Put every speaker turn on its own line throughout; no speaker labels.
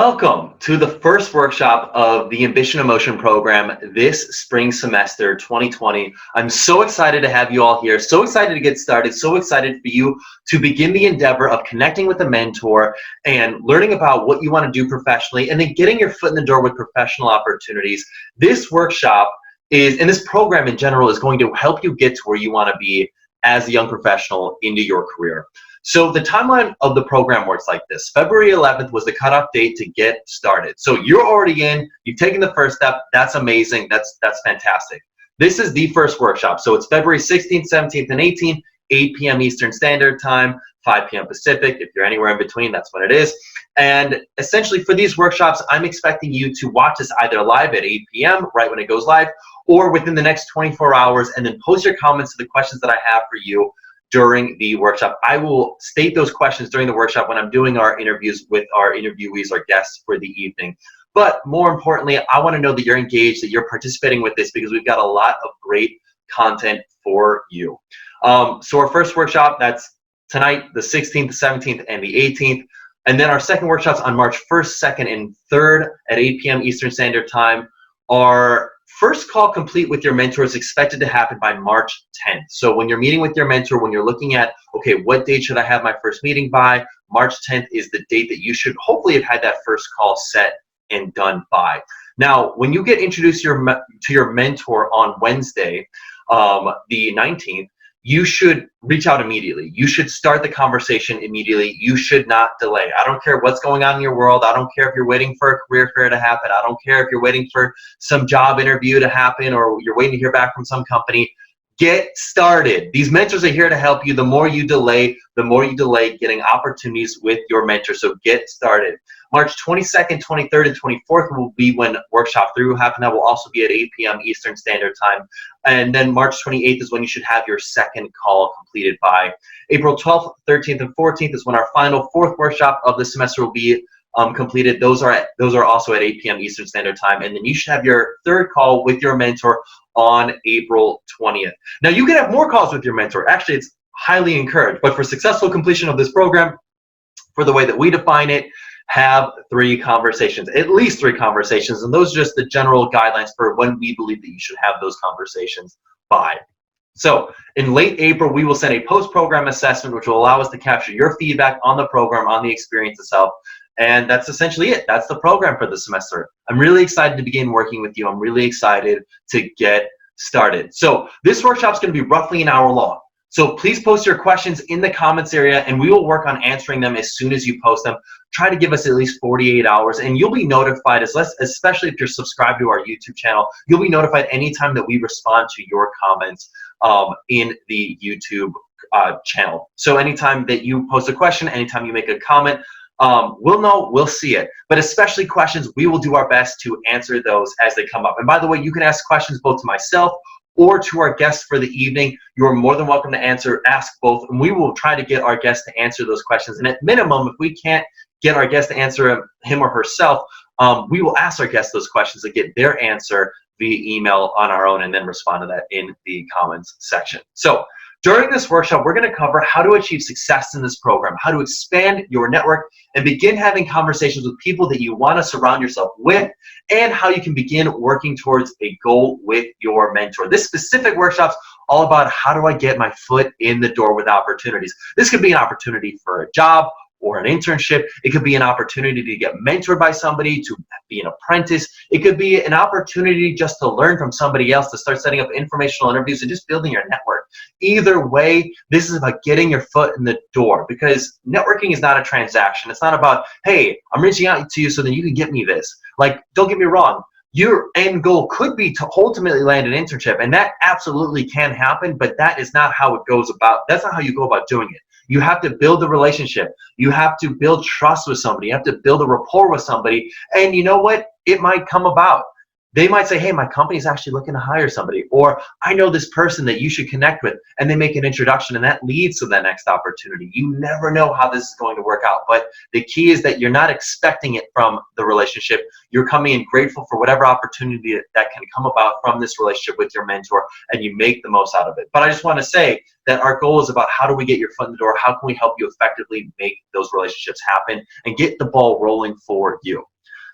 Welcome to the first workshop of the Ambition Emotion program this spring semester 2020. I'm so excited to have you all here, so excited to get started, so excited for you to begin the endeavor of connecting with a mentor and learning about what you want to do professionally and then getting your foot in the door with professional opportunities. This workshop and this program in general is going to help you get to where you want to be as a young professional into your career. So the timeline of the program works like this. February 11th was the cutoff date to get started. So you're already in, you've taken the first step. That's amazing. That's fantastic. This is the first workshop. So it's February 16th, 17th, and 18th, 8 p.m. Eastern Standard Time, 5 p.m. Pacific. If you're anywhere in between, that's when it is. And essentially for these workshops, I'm expecting you to watch this either live at 8 p.m., right when it goes live, or within the next 24 hours, and then post your comments to the questions that I have for you during the workshop. I will state those questions during the workshop when I'm doing our interviews with our interviewees or guests for the evening. But more importantly, I want to know that you're engaged, that you're participating with this, because we've got a lot of great content for you. So our first workshop, that's tonight, the 16th, the 17th, and the 18th. And then our second workshops on March 1st, 2nd, and 3rd at 8 p.m. Eastern Standard Time. Our first call complete with your mentor is expected to happen by March 10th. So when you're meeting with your mentor, when you're looking at, okay, what date should I have my first meeting by? March 10th is the date that you should hopefully have had that first call set and done by. Now, when you get introduced to your mentor on Wednesday, the 19th, you should reach out immediately. You should start the conversation immediately. You should not delay. I don't care what's going on in your world. I don't care if you're waiting for a career fair to happen. I don't care if you're waiting for some job interview to happen or you're waiting to hear back from some company. Get started. These mentors are here to help you. The more you delay getting opportunities with your mentor. So get started. March 22nd, 23rd, and 24th will be when Workshop 3 will happen. That will also be at 8 p.m. Eastern Standard Time. And then March 28th is when you should have your second call completed by. April 12th, 13th, and 14th is when our final fourth workshop of the semester will be completed. Those are also at 8 p.m. Eastern Standard Time. And then you should have your third call with your mentor on April 20th. Now, you can have more calls with your mentor. Actually, it's highly encouraged. But for successful completion of this program, for the way that we define it, have 3 conversations, at least 3 conversations. And those are just the general guidelines for when we believe that you should have those conversations by. So in late April, we will send a post-program assessment, which will allow us to capture your feedback on the program, on the experience itself. And that's essentially it. That's the program for the semester. I'm really excited to begin working with you. I'm really excited to get started. So this workshop is going to be roughly an hour long. So please post your questions in the comments area, and we will work on answering them as soon as you post them. Try to give us at least 48 hours, and you'll be notified, especially if you're subscribed to our YouTube channel, you'll be notified anytime that we respond to your comments in the YouTube channel. So anytime that you post a question, anytime you make a comment, we'll know, we'll see it. But especially questions, we will do our best to answer those as they come up. And by the way, you can ask questions both to myself or to our guests for the evening. You're more than welcome to ask both, and we will try to get our guests to answer those questions. And at minimum, if we can't get our guest to answer him or herself, we will ask our guests those questions and get their answer via email on our own and then respond to that in the comments section. So during this workshop, we're going to cover how to achieve success in this program, how to expand your network and begin having conversations with people that you want to surround yourself with, and how you can begin working towards a goal with your mentor. This specific workshop's all about how do I get my foot in the door with opportunities. This could be an opportunity for a job or an internship. It could be an opportunity to get mentored by somebody, to be an apprentice. It could be an opportunity just to learn from somebody else, to start setting up informational interviews and just building your network. Either way, this is about getting your foot in the door, because networking is not a transaction. It's not about, hey, I'm reaching out to you so that you can get me this. Like, don't get me wrong. Your end goal could be to ultimately land an internship, and that absolutely can happen, but that is not how it goes about. That's not how you go about doing it. You have to build a relationship. You have to build trust with somebody. You have to build a rapport with somebody. And you know what? It might come about. They might say, hey, my company's actually looking to hire somebody, or I know this person that you should connect with, and they make an introduction, and that leads to the next opportunity. You never know how this is going to work out, but the key is that you're not expecting it from the relationship. You're coming in grateful for whatever opportunity that can come about from this relationship with your mentor, and you make the most out of it. But I just want to say that our goal is about how do we get your foot in the door, how can we help you effectively make those relationships happen and get the ball rolling for you.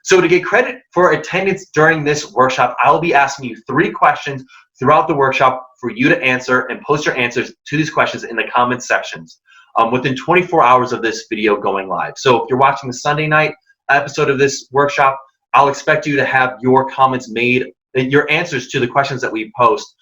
So to get credit for attendance during this workshop, I'll be asking you 3 questions throughout the workshop for you to answer, and post your answers to these questions in the comment sections within 24 hours of this video going live. So if you're watching the Sunday night episode of this workshop, I'll expect you to have your comments made, your answers to the questions that we post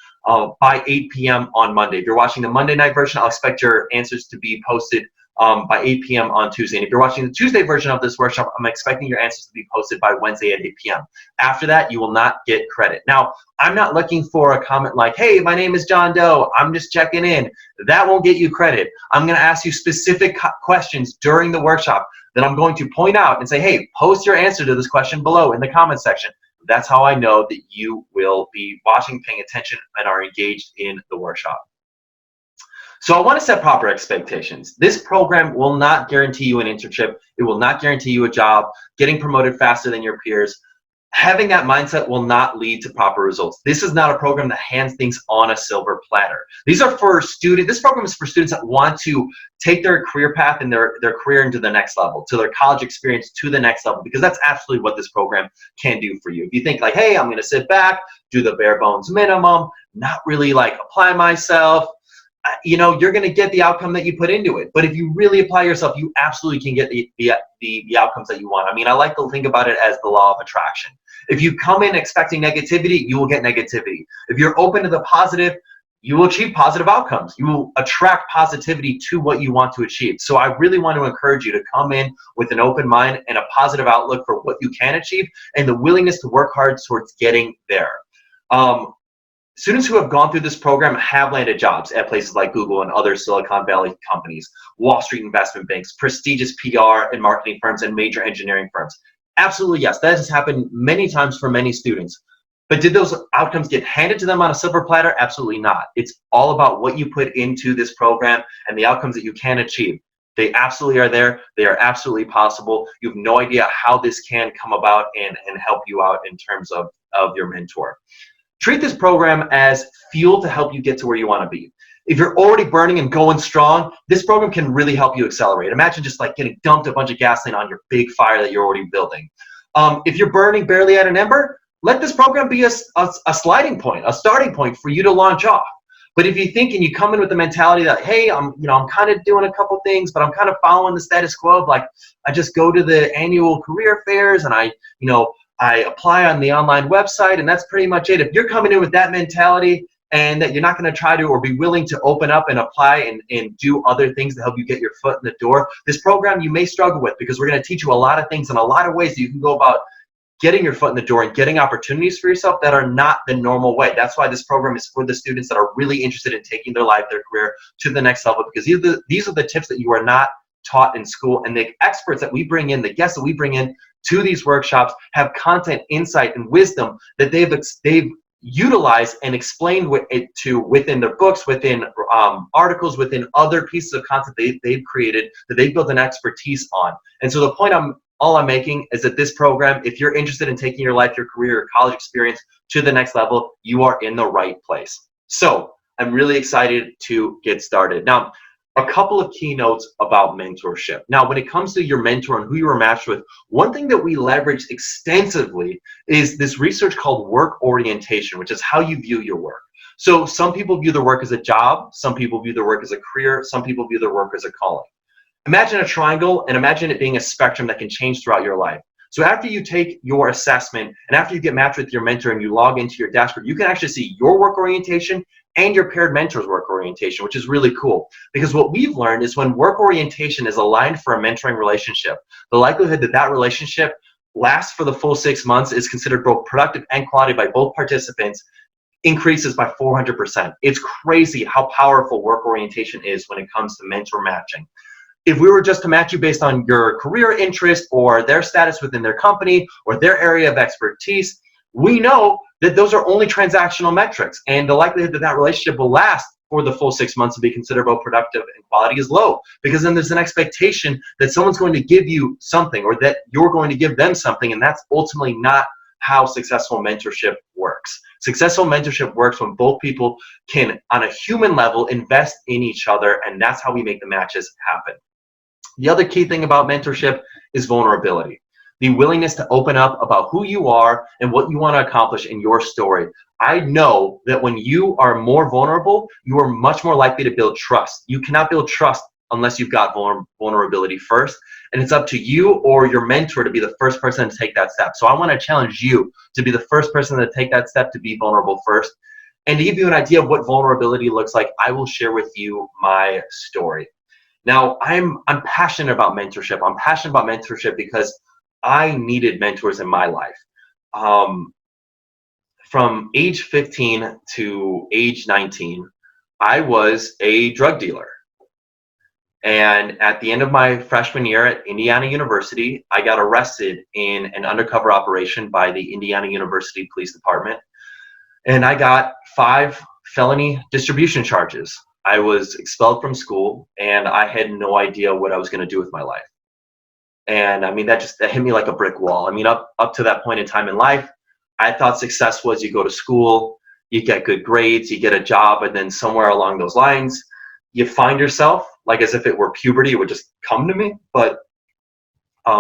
by 8 p.m. on Monday. If you're watching the Monday night version, I'll expect your answers to be posted by 8 p.m. on Tuesday. And if you're watching the Tuesday version of this workshop, I'm expecting your answers to be posted by Wednesday at 8 p.m. After that, you will not get credit. Now, I'm not looking for a comment like, hey, my name is John Doe, I'm just checking in. That won't get you credit. I'm going to ask you specific questions during the workshop that I'm going to point out and say, hey, post your answer to this question below in the comment section. That's how I know that you will be watching, paying attention, and are engaged in the workshop. So I want to set proper expectations. This program will not guarantee you an internship. It will not guarantee you a job, getting promoted faster than your peers. Having that mindset will not lead to proper results. This is not a program that hands things on a silver platter. These are for students. This program is for students that want to take their career path and their career into the next level, to their college experience to the next level, because that's absolutely what this program can do for you. If you think like, hey, I'm going to sit back, do the bare bones minimum, not really like apply myself, you know, you're going to get the outcome that you put into it. But if you really apply yourself, you absolutely can get the outcomes that you want. I mean, I like to think about it as the law of attraction. If you come in expecting negativity, you will get negativity. If you're open to the positive, you will achieve positive outcomes. You will attract positivity to what you want to achieve. So I really want to encourage you to come in with an open mind and a positive outlook for what you can achieve, and the willingness to work hard towards getting there. Students who have gone through this program have landed jobs at places like Google and other Silicon Valley companies, Wall Street investment banks, prestigious PR and marketing firms, and major engineering firms. Absolutely, yes, that has happened many times for many students. But did those outcomes get handed to them on a silver platter? Absolutely not. It's all about what you put into this program and the outcomes that you can achieve. They absolutely are there. They are absolutely possible. You have no idea how this can come about and help you out in terms of your mentor. Treat this program as fuel to help you get to where you want to be. If you're already burning and going strong, this program can really help you accelerate. Imagine just like getting dumped a bunch of gasoline on your big fire that you're already building. If you're burning barely at an ember, let this program be a sliding point, a starting point for you to launch off. But if you think and you come in with the mentality that, hey, I'm kind of doing a couple things, but I'm kind of following the status quo of like, I just go to the annual career fairs and I apply on the online website and that's pretty much it. If you're coming in with that mentality and that you're not going to try to or be willing to open up and apply and do other things to help you get your foot in the door, this program you may struggle with, because we're going to teach you a lot of things and a lot of ways that you can go about getting your foot in the door and getting opportunities for yourself that are not the normal way. That's why this program is for the students that are really interested in taking their life, their career to the next level, because these are the tips that you are not taught in school, and the experts that we bring in, the guests that we bring in to these workshops have content, insight, and wisdom that they've utilized and explained within their books, within articles, within other pieces of content they've created that they've built an expertise on. And so the point all I'm making is that this program, if you're interested in taking your life, your career, your college experience to the next level, you are in the right place. So I'm really excited to get started. Now, a couple of keynotes about mentorship. Now, when it comes to your mentor and who you were matched with, one thing that we leverage extensively is this research called work orientation, which is how you view your work. So some people view their work as a job, some people view their work as a career, some people view their work as a calling. Imagine a triangle and imagine it being a spectrum that can change throughout your life. So after you take your assessment and after you get matched with your mentor and you log into your dashboard, you can actually see your work orientation and your paired mentor's work orientation, which is really cool. Because what we've learned is when work orientation is aligned for a mentoring relationship, the likelihood that that relationship lasts for the full 6 months is considered both productive and quality by both participants increases by 400%. It's crazy how powerful work orientation is when it comes to mentor matching. If we were just to match you based on your career interest or their status within their company or their area of expertise, we know that those are only transactional metrics, and the likelihood that that relationship will last for the full 6 months and be considered both productive and quality is low, because then there's an expectation that someone's going to give you something or that you're going to give them something, and that's ultimately not how successful mentorship works. Successful mentorship works when both people can, on a human level, invest in each other, and that's how we make the matches happen. The other key thing about mentorship is vulnerability. the willingness to open up about who you are and what you want to accomplish in your story. I know that when you are more vulnerable, you are much more likely to build trust. You cannot build trust unless you've got vulnerability first. And it's up to you or your mentor to be the first person to take that step. So I want to challenge you to be the first person to take that step, to be vulnerable first. And to give you an idea of what vulnerability looks like, I will share with you my story. Now, I'm passionate about mentorship. I'm passionate about mentorship because I needed mentors in my life. From age 15 to age 19, I was a drug dealer. And at the end of my freshman year at Indiana University, I got arrested in an undercover operation by the Indiana University Police Department. And I got 5 felony distribution charges. I was expelled from school, and I had no idea what I was going to do with my life. And I mean, that hit me like a brick wall. I mean, up to that point in time in life, I thought success was you go to school, you get good grades, you get a job, and then somewhere along those lines, you find yourself, like as if it were puberty, it would just come to me. But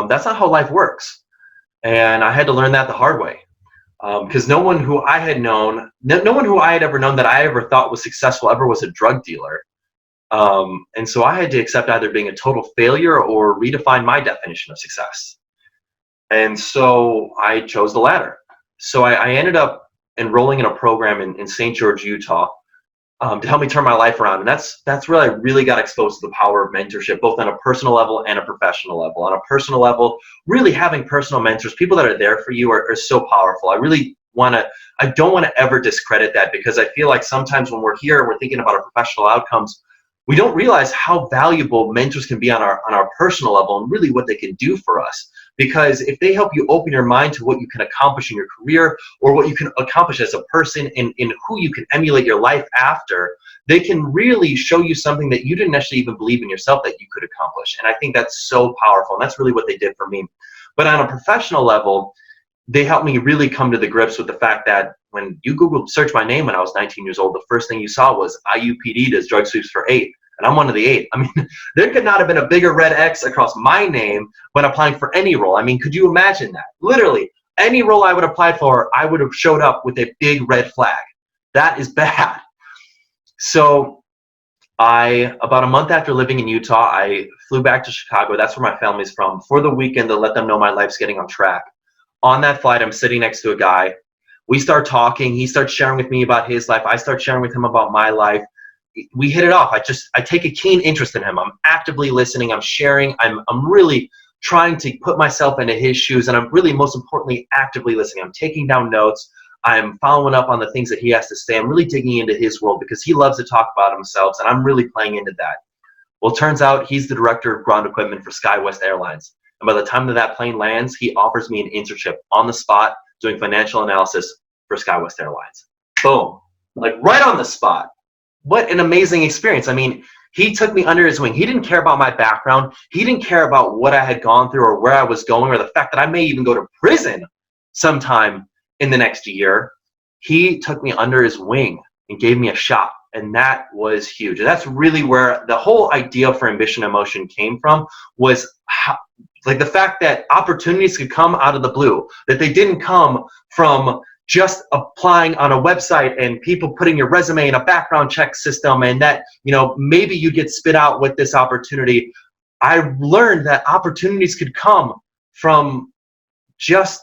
that's not how life works. And I had to learn that the hard way. Because no one who I had known, no one who I had ever known that I ever thought was successful ever was a drug dealer. And so I had to accept either being a total failure or redefine my definition of success. And so I chose the latter. So I ended up enrolling in a program in St. George, Utah, to help me turn my life around. And that's where I really got exposed to the power of mentorship, both on a personal level and a professional level. On a personal level, really having personal mentors, people that are there for you, are so powerful. I don't want to ever discredit that, because I feel like sometimes when we're here, we're thinking about our professional outcomes, we don't realize how valuable mentors can be on our personal level and really what they can do for us. Because if they help you open your mind to what you can accomplish in your career, or what you can accomplish as a person, and in who you can emulate your life after, they can really show you something that you didn't actually even believe in yourself that you could accomplish. And I think that's so powerful, and that's really what they did for me. But on a professional level, they helped me really come to the grips with the fact that when you Google search my name when I was 19 years old, the first thing you saw was IUPD does drug sweeps for 8. And I'm one of the 8. I mean, there could not have been a bigger red X across my name when applying for any role. I mean, could you imagine that? Literally, any role I would apply for, I would have showed up with a big red flag. That is bad. So about a month after living in Utah, I flew back to Chicago. That's where my family's from, for the weekend, to let them know my life's getting on track. On that flight, I'm sitting next to a guy. We start talking. He starts sharing with me about his life. I start sharing with him about my life. We hit it off. I take a keen interest in him. I'm actively listening. I'm sharing. I'm really trying to put myself into his shoes, and I'm really, most importantly, actively listening. I'm taking down notes. I'm following up on the things that he has to say. I'm really digging into his world, because he loves to talk about himself, and I'm really playing into that. Well, it turns out he's the director of ground equipment for SkyWest Airlines. And by the time that plane lands, he offers me an internship on the spot doing financial analysis for SkyWest Airlines. Boom. Like right on the spot. What an amazing experience. I mean, he took me under his wing. He didn't care about my background. He didn't care about what I had gone through or where I was going, or the fact that I may even go to prison sometime in the next year. He took me under his wing and gave me a shot. And that was huge. And that's really where the whole idea for Ambition in Motion came from, was like the fact that opportunities could come out of the blue, that they didn't come from just applying on a website and people putting your resume in a background check system, and that, you know, maybe you get spit out with this opportunity. I learned that opportunities could come from just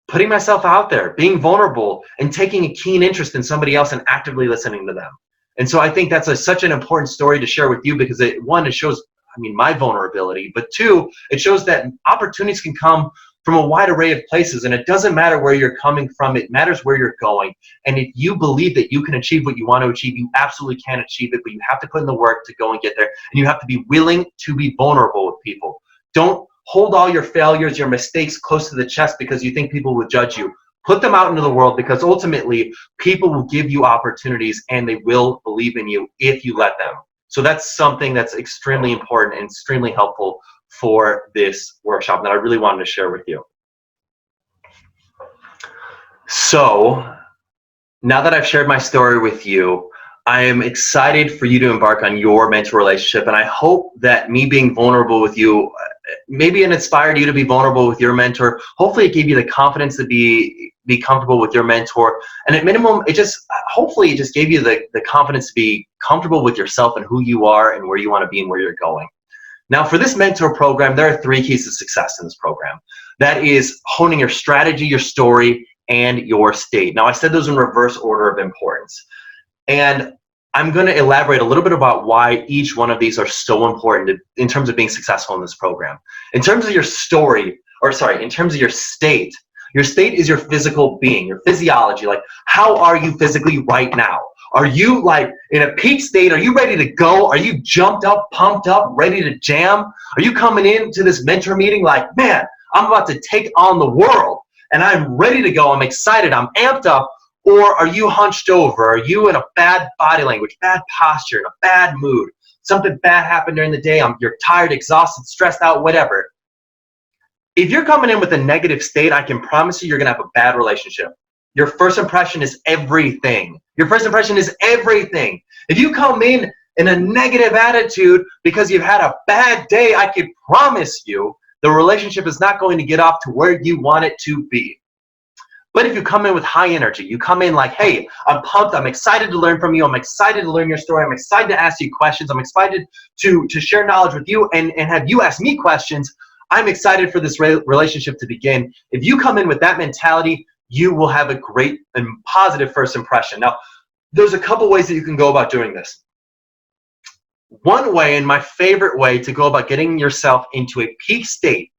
putting myself out there, being vulnerable, and taking a keen interest in somebody else and actively listening to them. And so I think that's such an important story to share with you, because it shows, I mean, my vulnerability, but 2, it shows that opportunities can come from a wide array of places, and it doesn't matter where you're coming from, it matters where you're going. And if you believe that you can achieve what you want to achieve, you absolutely can achieve it, but you have to put in the work to go and get there, and you have to be willing to be vulnerable with people. Don't hold all your failures, your mistakes close to the chest because you think people will judge you. Put them out into the world, because ultimately people will give you opportunities, and they will believe in you if you let them. So that's something that's extremely important and extremely helpful for this workshop that I really wanted to share with you. So now that I've shared my story with you, I am excited for you to embark on your mentor relationship, and I hope that me being vulnerable with you maybe it inspired you to be vulnerable with your mentor. Hopefully it gave you the confidence to be comfortable with your mentor. And at minimum, hopefully it just gave you the confidence to be comfortable with yourself and who you are and where you want to be and where you're going. Now, for this mentor program, there are 3 keys to success in this program. That is honing your strategy, your story, and your state. Now, I said those in reverse order of importance. And I'm going to elaborate a little bit about why each one of these are so important in terms of being successful in this program. In terms of your story, in terms of your state is your physical being, your physiology. Like, how are you physically right now? Are you like in a peak state? Are you ready to go? Are you jumped up, pumped up, ready to jam? Are you coming into this mentor meeting like, man, I'm about to take on the world and I'm ready to go. I'm excited. I'm amped up. Or are you hunched over? Are you in a bad body language, bad posture, in a bad mood? Something bad happened during the day. You're tired, exhausted, stressed out, whatever. If you're coming in with a negative state, I can promise you're going to have a bad relationship. Your first impression is everything. Your first impression is everything. If you come in a negative attitude because you've had a bad day, I can promise you the relationship is not going to get off to where you want it to be. But if you come in with high energy, you come in like, hey, I'm pumped, I'm excited to learn from you, I'm excited to learn your story, I'm excited to ask you questions, I'm excited to share knowledge with you and have you ask me questions, I'm excited for this relationship to begin. If you come in with that mentality, you will have a great and positive first impression. Now, there's a couple ways that you can go about doing this. One way, and my favorite way to go about getting yourself into a peak state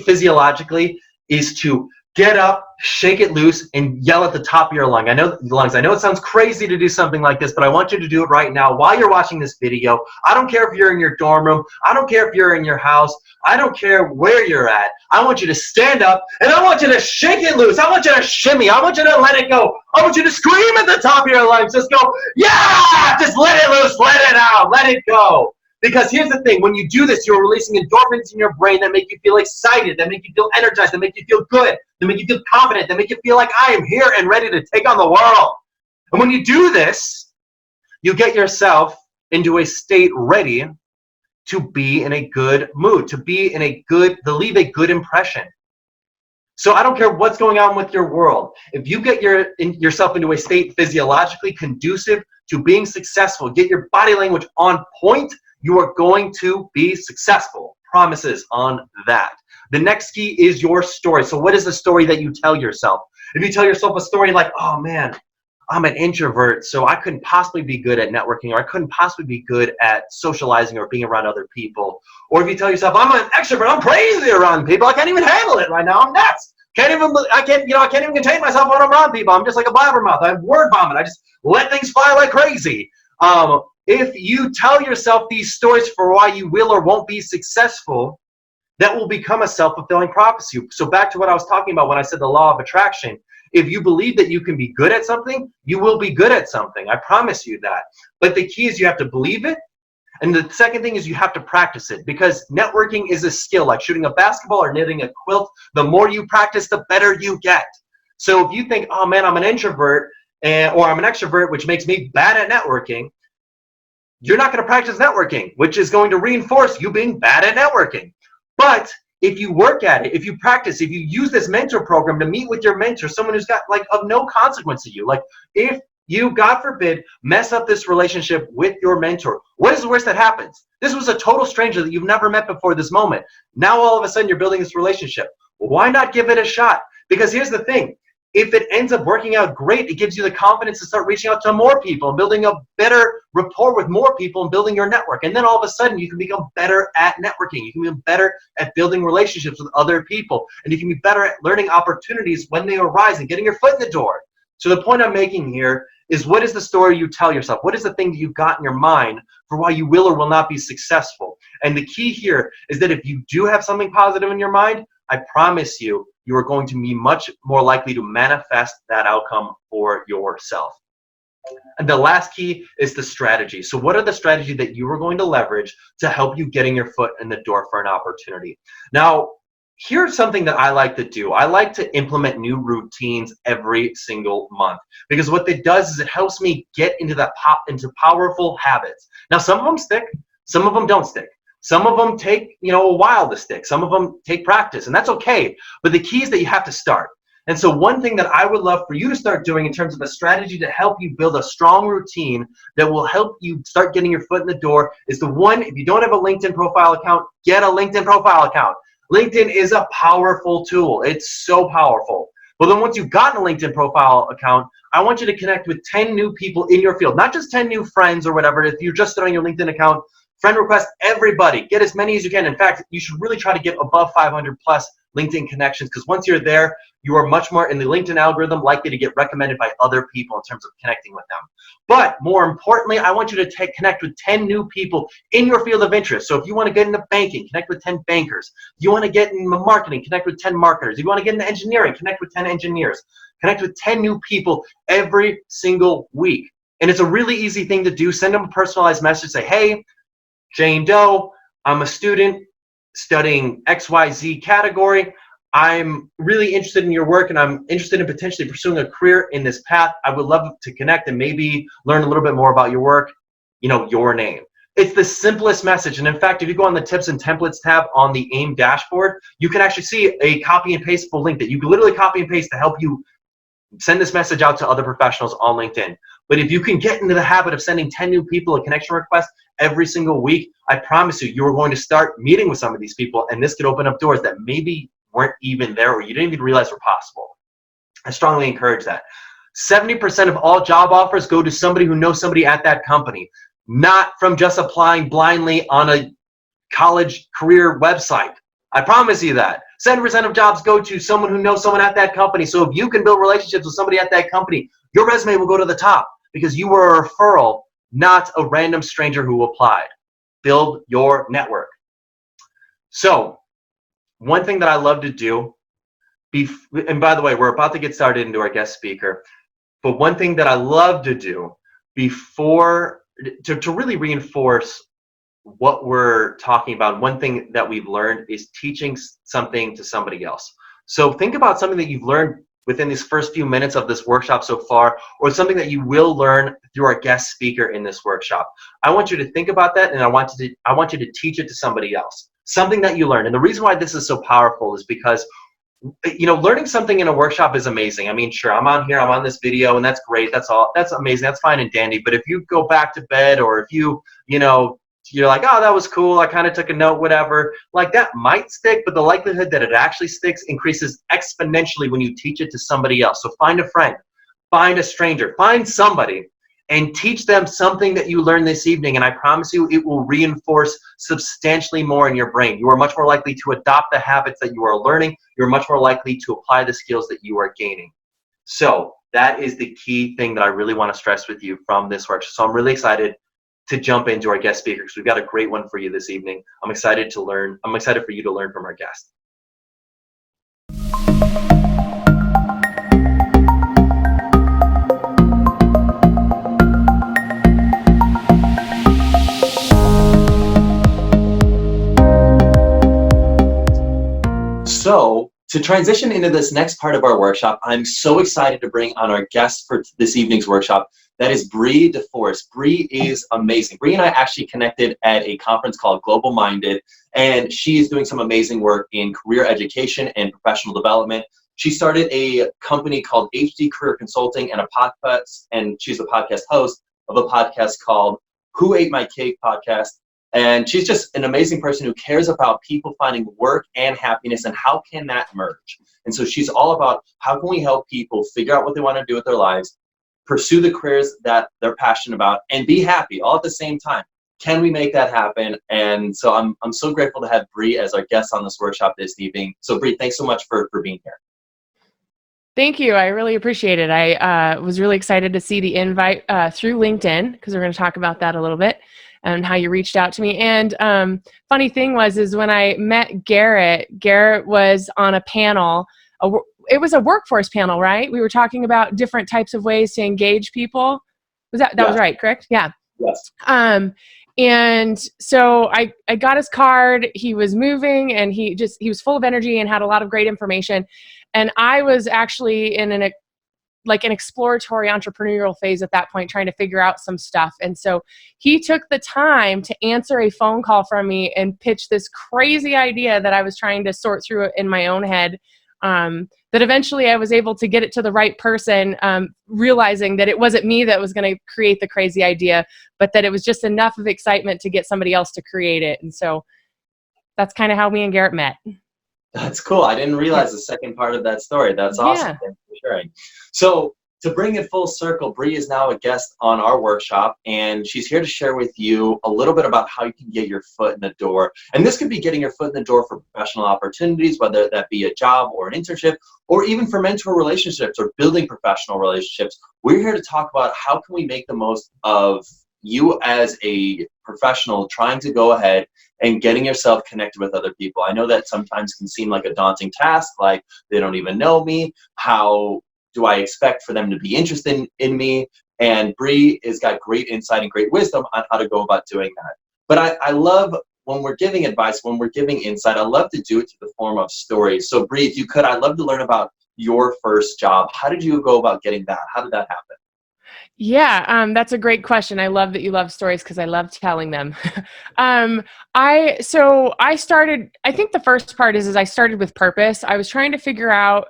physiologically, is to get up, shake it loose, and yell at the top of your lungs. I know it sounds crazy to do something like this, but I want you to do it right now while you're watching this video. I don't care if you're in your dorm room. I don't care if you're in your house. I don't care where you're at. I want you to stand up, and I want you to shake it loose. I want you to shimmy. I want you to let it go. I want you to scream at the top of your lungs. Just go, yeah! Just let it loose. Let it out. Let it go. Because here's the thing, when you do this, you're releasing endorphins in your brain that make you feel excited, that make you feel energized, that make you feel good, that make you feel confident, that make you feel like I am here and ready to take on the world. And when you do this, you get yourself into a state ready to be in a good mood, to leave a good impression. So I don't care what's going on with your world. If you get yourself into a state physiologically conducive to being successful, get your body language on point, you are going to be successful. Promises on that. The next key is your story. So what is the story that you tell yourself? If you tell yourself a story like, oh man, I'm an introvert, so I couldn't possibly be good at networking, or I couldn't possibly be good at socializing or being around other people. Or if you tell yourself, I'm an extrovert, I'm crazy around people, I can't even handle it right now, I'm nuts. I can't even contain myself when I'm around people. I'm just like a blabbermouth. I have word vomit. I just let things fly like crazy. If you tell yourself these stories for why you will or won't be successful, that will become a self-fulfilling prophecy. So back to what I was talking about when I said the law of attraction. If you believe that you can be good at something, you will be good at something. I promise you that. But the key is you have to believe it. And the second thing is you have to practice it, because networking is a skill, like shooting a basketball or knitting a quilt. The more you practice, the better you get. So if you think, oh man, I'm an introvert or I'm an extrovert, which makes me bad at networking, you're not going to practice networking, which is going to reinforce you being bad at networking. But if you work at it, if you practice, if you use this mentor program to meet with your mentor, someone who's got like of no consequence to you, like if you, God forbid, mess up this relationship with your mentor, what is the worst that happens? This was a total stranger that you've never met before this moment. Now all of a sudden you're building this relationship. Well, why not give it a shot? Because here's the thing. If it ends up working out great, it gives you the confidence to start reaching out to more people and building a better rapport with more people and building your network. And then all of a sudden you can become better at networking. You can be better at building relationships with other people. And you can be better at learning opportunities when they arise and getting your foot in the door. So the point I'm making here is, what is the story you tell yourself? What is the thing that you've got in your mind for why you will or will not be successful? And the key here is that if you do have something positive in your mind, I promise you, you are going to be much more likely to manifest that outcome for yourself. And the last key is the strategy. So what are the strategies that you are going to leverage to help you getting your foot in the door for an opportunity? Now, here's something that I like to do. I like to implement new routines every single month, because what it does is it helps me get into powerful habits. Now, some of them stick, some of them don't stick. Some of them take, a while to stick. Some of them take practice, and that's okay. But the key is that you have to start. And so one thing that I would love for you to start doing in terms of a strategy to help you build a strong routine that will help you start getting your foot in the door is if you don't have a LinkedIn profile account, get a LinkedIn profile account. LinkedIn is a powerful tool. It's so powerful. But then once you've gotten a LinkedIn profile account, I want you to connect with 10 new people in your field, not just 10 new friends or whatever. If you're just starting your LinkedIn account, friend request everybody. Get as many as you can. In fact, you should really try to get above 500 plus LinkedIn connections, because once you're there, you are much more in the LinkedIn algorithm likely to get recommended by other people in terms of connecting with them. But more importantly, I want you to connect with 10 new people in your field of interest. So if you want to get into banking, connect with 10 bankers. If you want to get into marketing, connect with 10 marketers. If you want to get into engineering, connect with 10 engineers. Connect with 10 new people every single week. And it's a really easy thing to do. Send them a personalized message. Say, hey, Jane Doe, I'm a student studying XYZ category. I'm really interested in your work, and I'm interested in potentially pursuing a career in this path. I would love to connect and maybe learn a little bit more about your work, your name. It's the simplest message. And in fact, if you go on the tips and templates tab on the AIM dashboard, you can actually see a copy and pasteable link that you can literally copy and paste to help you send this message out to other professionals on LinkedIn. But if you can get into the habit of sending 10 new people a connection request every single week, I promise you are going to start meeting with some of these people, and this could open up doors that maybe weren't even there or you didn't even realize were possible. I strongly encourage that. 70% of all job offers go to somebody who knows somebody at that company, not from just applying blindly on a college career website. I promise you that. 7% of jobs go to someone who knows someone at that company. So if you can build relationships with somebody at that company, your resume will go to the top because you were a referral, not a random stranger who applied. Build your network. So one thing that I love to do, and by the way, we're about to get started into our guest speaker, but one thing that I love to do before, to really reinforce what we're talking about, one thing that we've learned is teaching something to somebody else. So think about something that you've learned within these first few minutes of this workshop so far, or something that you will learn through our guest speaker in this workshop. I want you to think about that, and I want you to teach it to somebody else, something that you learned. And the reason why this is so powerful is because learning something in a workshop is amazing. I mean, sure, I'm on here, I'm on this video, and that's great. That's all. That's amazing. That's fine and dandy. But if you go back to bed, or if you're like, oh, that was cool, I kind of took a note, whatever, like that might stick, but the likelihood that it actually sticks increases exponentially when you teach it to somebody else. So find a friend, find a stranger, find somebody, and teach them something that you learned this evening, and I promise you it will reinforce substantially more in your brain. You are much more likely to adopt the habits that you are learning. You're much more likely to apply the skills that you are gaining. So that is the key thing that I really want to stress with you from this workshop. So I'm really excited to jump into our guest speakers. We've got a great one for you this evening. I'm excited for you to learn from our guest. So to transition into this next part of our workshop, I'm so excited to bring on our guest for this evening's workshop. That is Bree DeForest. Bree is amazing. Bree and I actually connected at a conference called Global Minded, and she is doing some amazing work in career education and professional development. She started a company called HD Career Consulting and a podcast, and she's the podcast host of a podcast called Who Ate My Cake podcast. And she's just an amazing person who cares about people finding work and happiness and how can that merge. And so she's all about how can we help people figure out what they want to do with their lives, pursue the careers that they're passionate about, and be happy all at the same time. Can we make that happen? And so I'm so grateful to have Bree as our guest on this workshop this evening. So Bree, thanks so much for being here.
Thank you. I really appreciate it. I was really excited to see the invite through LinkedIn, because we're going to talk about that a little bit and how you reached out to me. And funny thing is when I met Garrett was on a panel. It was a workforce panel, right? We were talking about different types of ways to engage people. That was right, correct? Yeah.
Yes.
And so I got his card. He was moving, and he was full of energy and had a lot of great information. And I was actually in like an exploratory entrepreneurial phase at that point, trying to figure out some stuff. And so he took the time to answer a phone call from me and pitch this crazy idea that I was trying to sort through in my own head. That eventually I was able to get it to the right person, realizing that it wasn't me that was going to create the crazy idea, but that it was just enough of excitement to get somebody else to create it. And so that's kind of how me and Garrett met.
That's cool. I didn't realize the second part of that story. That's awesome.
Yeah.
Thanks for sharing. So to bring it full circle, Bree is now a guest on our workshop, and she's here to share with you a little bit about how you can get your foot in the door. And this could be getting your foot in the door for professional opportunities, whether that be a job or an internship, or even for mentor relationships or building professional relationships. We're here to talk about how can we make the most of you as a professional trying to go ahead and getting yourself connected with other people. I know that sometimes can seem like a daunting task, like they don't even know me. How do I expect for them to be interested in me? And Bree has got great insight and great wisdom on how to go about doing that. But I love when we're giving advice, when we're giving insight, I love to do it to the form of stories. So Bree, if you could, I'd love to learn about your first job. How did you go about getting that? How did that happen?
Yeah, that's a great question. I love that you love stories because I love telling them. I started. I think the first part is I started with purpose. I was trying to figure out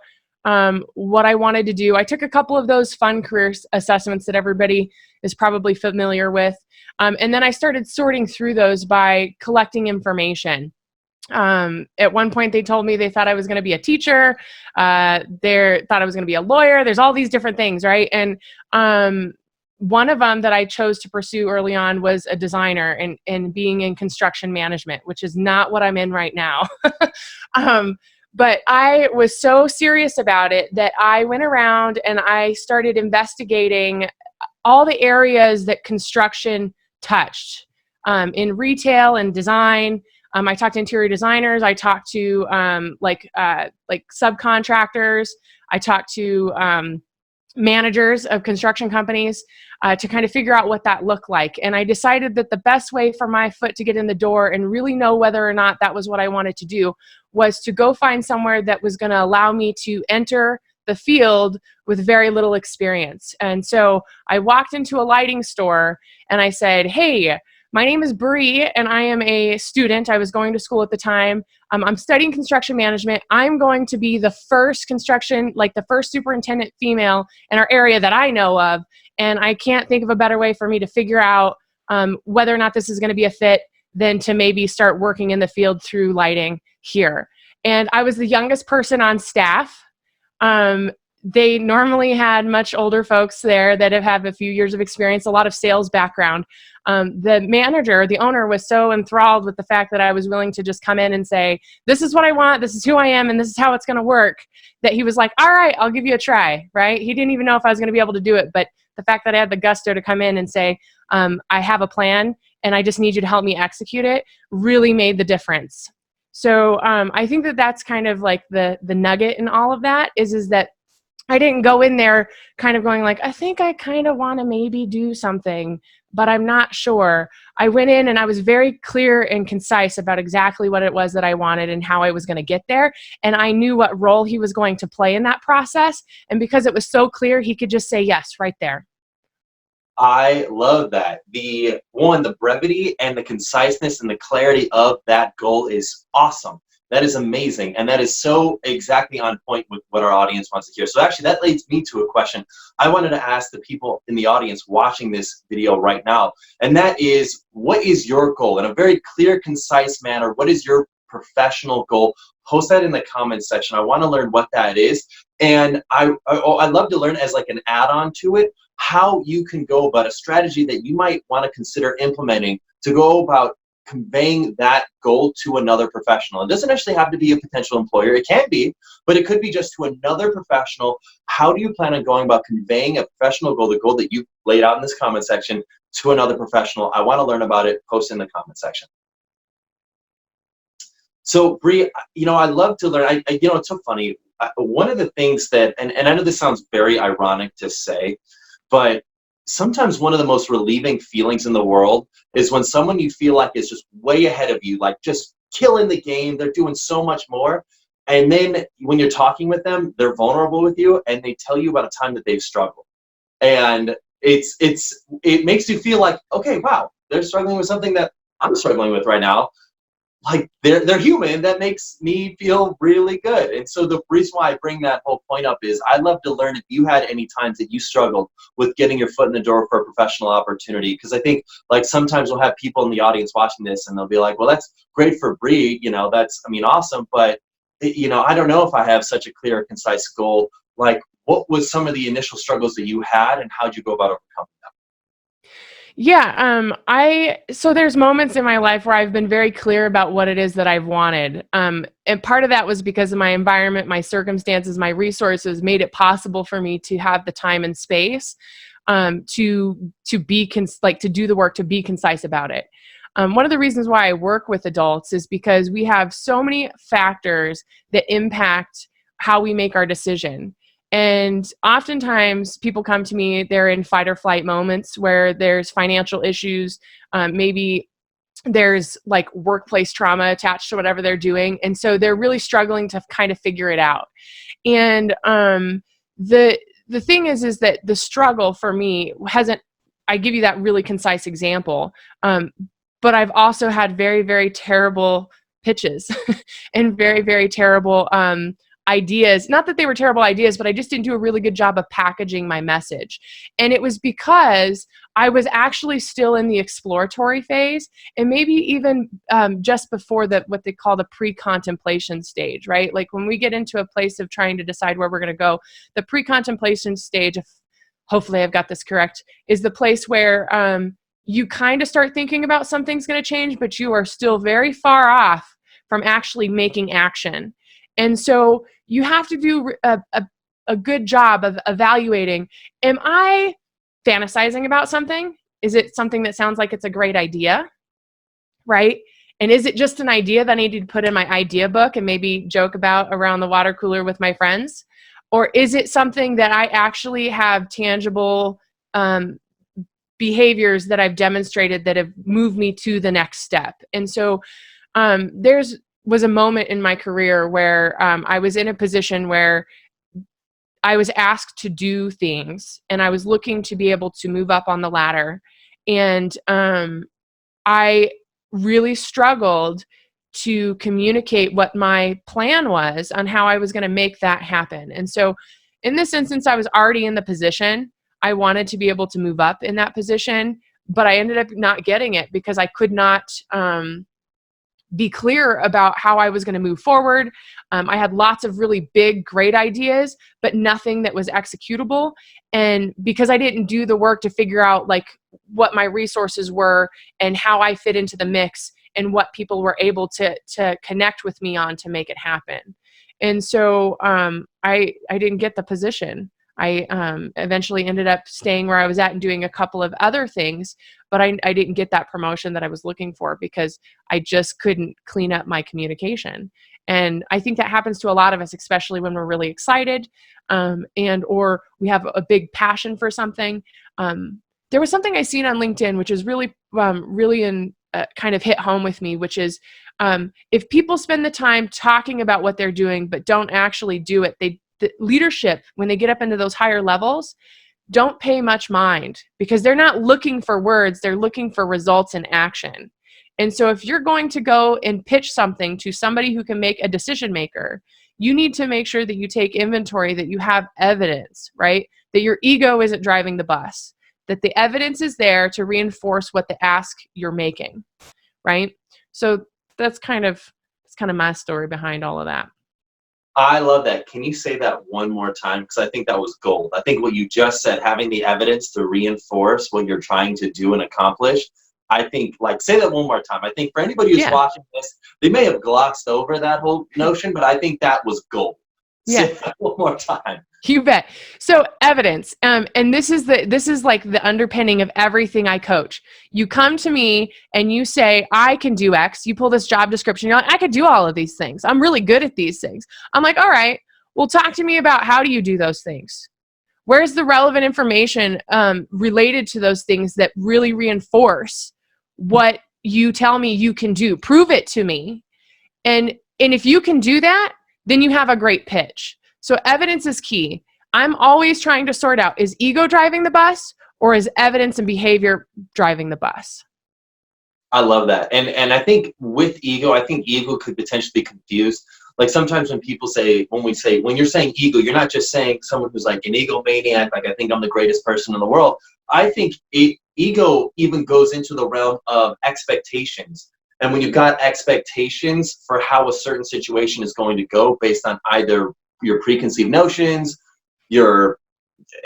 what I wanted to do. I took a couple of those fun career assessments that everybody is probably familiar with, and then I started sorting through those by collecting information. At one point they told me they thought I was going to be a teacher. They thought I was going to be a lawyer. There's all these different things, right? And one of them that I chose to pursue early on was a designer and being in construction management, which is not what I'm in right now. But I was so serious about it that I went around and I started investigating all the areas that construction touched, in retail and design. I talked to interior designers. I talked to like subcontractors. I talked to managers of construction companies to kind of figure out what that looked like. And I decided that the best way for my foot to get in the door and really know whether or not that was what I wanted to do was to go find somewhere that was going to allow me to enter the field with very little experience. And so I walked into a lighting store and I said, "Hey, my name is Bree, and I am a student. I was going to school at the time. I'm studying construction management. I'm going to be the first the first superintendent female in our area that I know of. And I can't think of a better way for me to figure out whether or not this is going to be a fit than to maybe start working in the field through lighting here." And I was the youngest person on staff. They normally had much older folks there that have had a few years of experience, a lot of sales background. The manager, the owner, was so enthralled with the fact that I was willing to just come in and say, "This is what I want, this is who I am, and this is how it's going to work," that he was like, "All right, I'll give you a try," right? He didn't even know if I was going to be able to do it, but the fact that I had the gusto to come in and say, "I have a plan, and I just need you to help me execute it," really made the difference. So I think that that's kind of like the nugget in all of that is that I didn't go in there kind of going like, I think I kind of want to maybe do something, but I'm not sure. I went in and I was very clear and concise about exactly what it was that I wanted and how I was going to get there. And I knew what role he was going to play in that process. And because it was so clear, he could just say yes right there.
I love that. The brevity and the conciseness and the clarity of that goal is awesome. That is amazing. And that is so exactly on point with what our audience wants to hear. So actually that leads me to a question I wanted to ask the people in the audience watching this video right now. And that is, what is your goal? In a very clear, concise manner, what is your professional goal? Post that in the comments section. I want to learn what that is. And I'd love to learn, as like an add-on to it, how you can go about a strategy that you might want to consider implementing to go about conveying that goal to another professional. It doesn't actually have to be a potential employer. It can be, but it could be just to another professional. How do you plan on going about conveying a professional goal, the goal that you laid out in this comment section, to another professional? I want to learn about it. Post in the comment section. So Bree, I love to learn. It's so funny. One of the things that, and I know this sounds very ironic to say, but sometimes one of the most relieving feelings in the world is when someone you feel like is just way ahead of you, like just killing the game, they're doing so much more, And then when you're talking with them, they're vulnerable with you and they tell you about a time that they've struggled. And it makes you feel like, okay, wow, they're struggling with something that I'm struggling with right now. Like they're human. That makes me feel really good. And so the reason why I bring that whole point up is I'd love to learn if you had any times that you struggled with getting your foot in the door for a professional opportunity. Because I think like sometimes we'll have people in the audience watching this and they'll be like, well, that's great for Bree, that's, I mean, awesome. But, I don't know if I have such a clear, concise goal. Like, what was some of the initial struggles that you had and how'd you go about overcoming them?
Yeah, so there's moments in my life where I've been very clear about what it is that I've wanted. And part of that was because of my environment, my circumstances, my resources made it possible for me to have the time and space to be to do the work, to be concise about it. One of the reasons why I work with adults is because we have so many factors that impact how we make our decision. And oftentimes people come to me, they're in fight or flight moments where there's financial issues, maybe there's like workplace trauma attached to whatever they're doing. And so they're really struggling to kind of figure it out. And the thing is that the struggle for me I give you that really concise example, but I've also had very, very terrible pitches and very, very terrible ideas. Not that they were terrible ideas, but I just didn't do a really good job of packaging my message. And it was because I was actually still in the exploratory phase, and maybe even just before what they call the pre-contemplation stage, right? Like when we get into a place of trying to decide where we're going to go, the pre-contemplation stage, hopefully I've got this correct, is the place where you kind of start thinking about something's going to change, but you are still very far off from actually making action. And so you have to do a good job of evaluating, am I fantasizing about something? Is it something that sounds like it's a great idea, right? And is it just an idea that I need to put in my idea book and maybe joke about around the water cooler with my friends? Or is it something that I actually have tangible behaviors that I've demonstrated that have moved me to the next step? And so was a moment in my career where I was in a position where I was asked to do things and I was looking to be able to move up on the ladder. And I really struggled to communicate what my plan was on how I was going to make that happen. And so in this instance, I was already in the position. I wanted to be able to move up in that position, but I ended up not getting it because I could not be clear about how I was going to move forward. I had lots of really big, great ideas, but nothing that was executable. And because I didn't do the work to figure out like what my resources were and how I fit into the mix and what people were able to connect with me on to make it happen. And so I didn't get the position. I eventually ended up staying where I was at and doing a couple of other things, but I didn't get that promotion that I was looking for because I just couldn't clean up my communication. And I think that happens to a lot of us, especially when we're really excited or we have a big passion for something. There was something I seen on LinkedIn, which is really kind of hit home with me, which is if people spend the time talking about what they're doing, but don't actually do it, the leadership, when they get up into those higher levels, don't pay much mind because they're not looking for words, they're looking for results and action. And so if you're going to go and pitch something to somebody who can make a decision maker, you need to make sure that you take inventory, that you have evidence, right? That your ego isn't driving the bus, that the evidence is there to reinforce what the ask you're making, right? So that's kind of my story behind all of that.
I love that. Can you say that one more time? Because I think that was gold. I think what you just said, having the evidence to reinforce what you're trying to do and accomplish, I think, like, say that one more time. I think for anybody who's watching this, they may have glossed over that whole notion, but I think that was gold.
Yeah.
Say that one more time.
You bet. So evidence, and this is like the underpinning of everything I coach. You come to me and you say, I can do X. You pull this job description. You're like, I could do all of these things. I'm really good at these things. I'm like, all right, well, talk to me about how do you do those things? Where's the relevant information related to those things that really reinforce what you tell me you can do? Prove it to me. And if you can do that, then you have a great pitch. So evidence is key. I'm always trying to sort out, is ego driving the bus or is evidence and behavior driving the bus?
I love that. And I think with ego, I think ego could potentially be confused. Like sometimes when people say, when you're saying ego, you're not just saying someone who's like an egomaniac, like I think I'm the greatest person in the world. I think ego even goes into the realm of expectations. And when you've got expectations for how a certain situation is going to go based on either your preconceived notions, your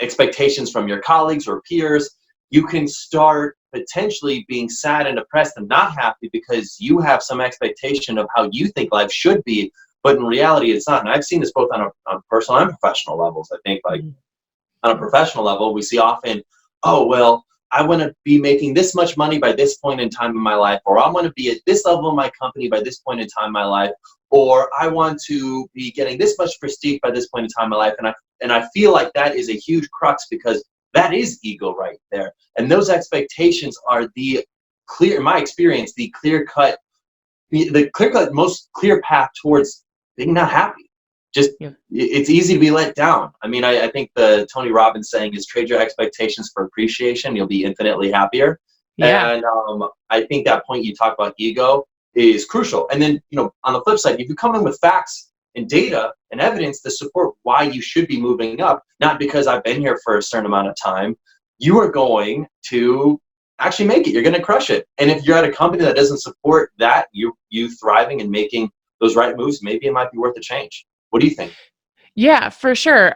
expectations from your colleagues or peers, you can start potentially being sad and depressed and not happy because you have some expectation of how you think life should be, but in reality it's not. And I've seen this both on personal and professional levels. I think like on a professional level, we see often, oh, well, I want to be making this much money by this point in time in my life, or I want to be at this level in my company by this point in time in my life, or I want to be getting this much prestige by this point in time in my life. And I feel like that is a huge crux because that is ego right there. And those expectations are in my experience, the clear-cut, most clear path towards being not happy. It's easy to be let down. I mean, I think the Tony Robbins saying is trade your expectations for appreciation. You'll be infinitely happier. Yeah. And I think that point you talk about ego is crucial. And then, on the flip side, if you come in with facts and data and evidence to support why you should be moving up, not because I've been here for a certain amount of time, you are going to actually make it. You're going to crush it. And if you're at a company that doesn't support that, you thriving and making those right moves, maybe it might be worth a change. What do you think?
Yeah, for sure.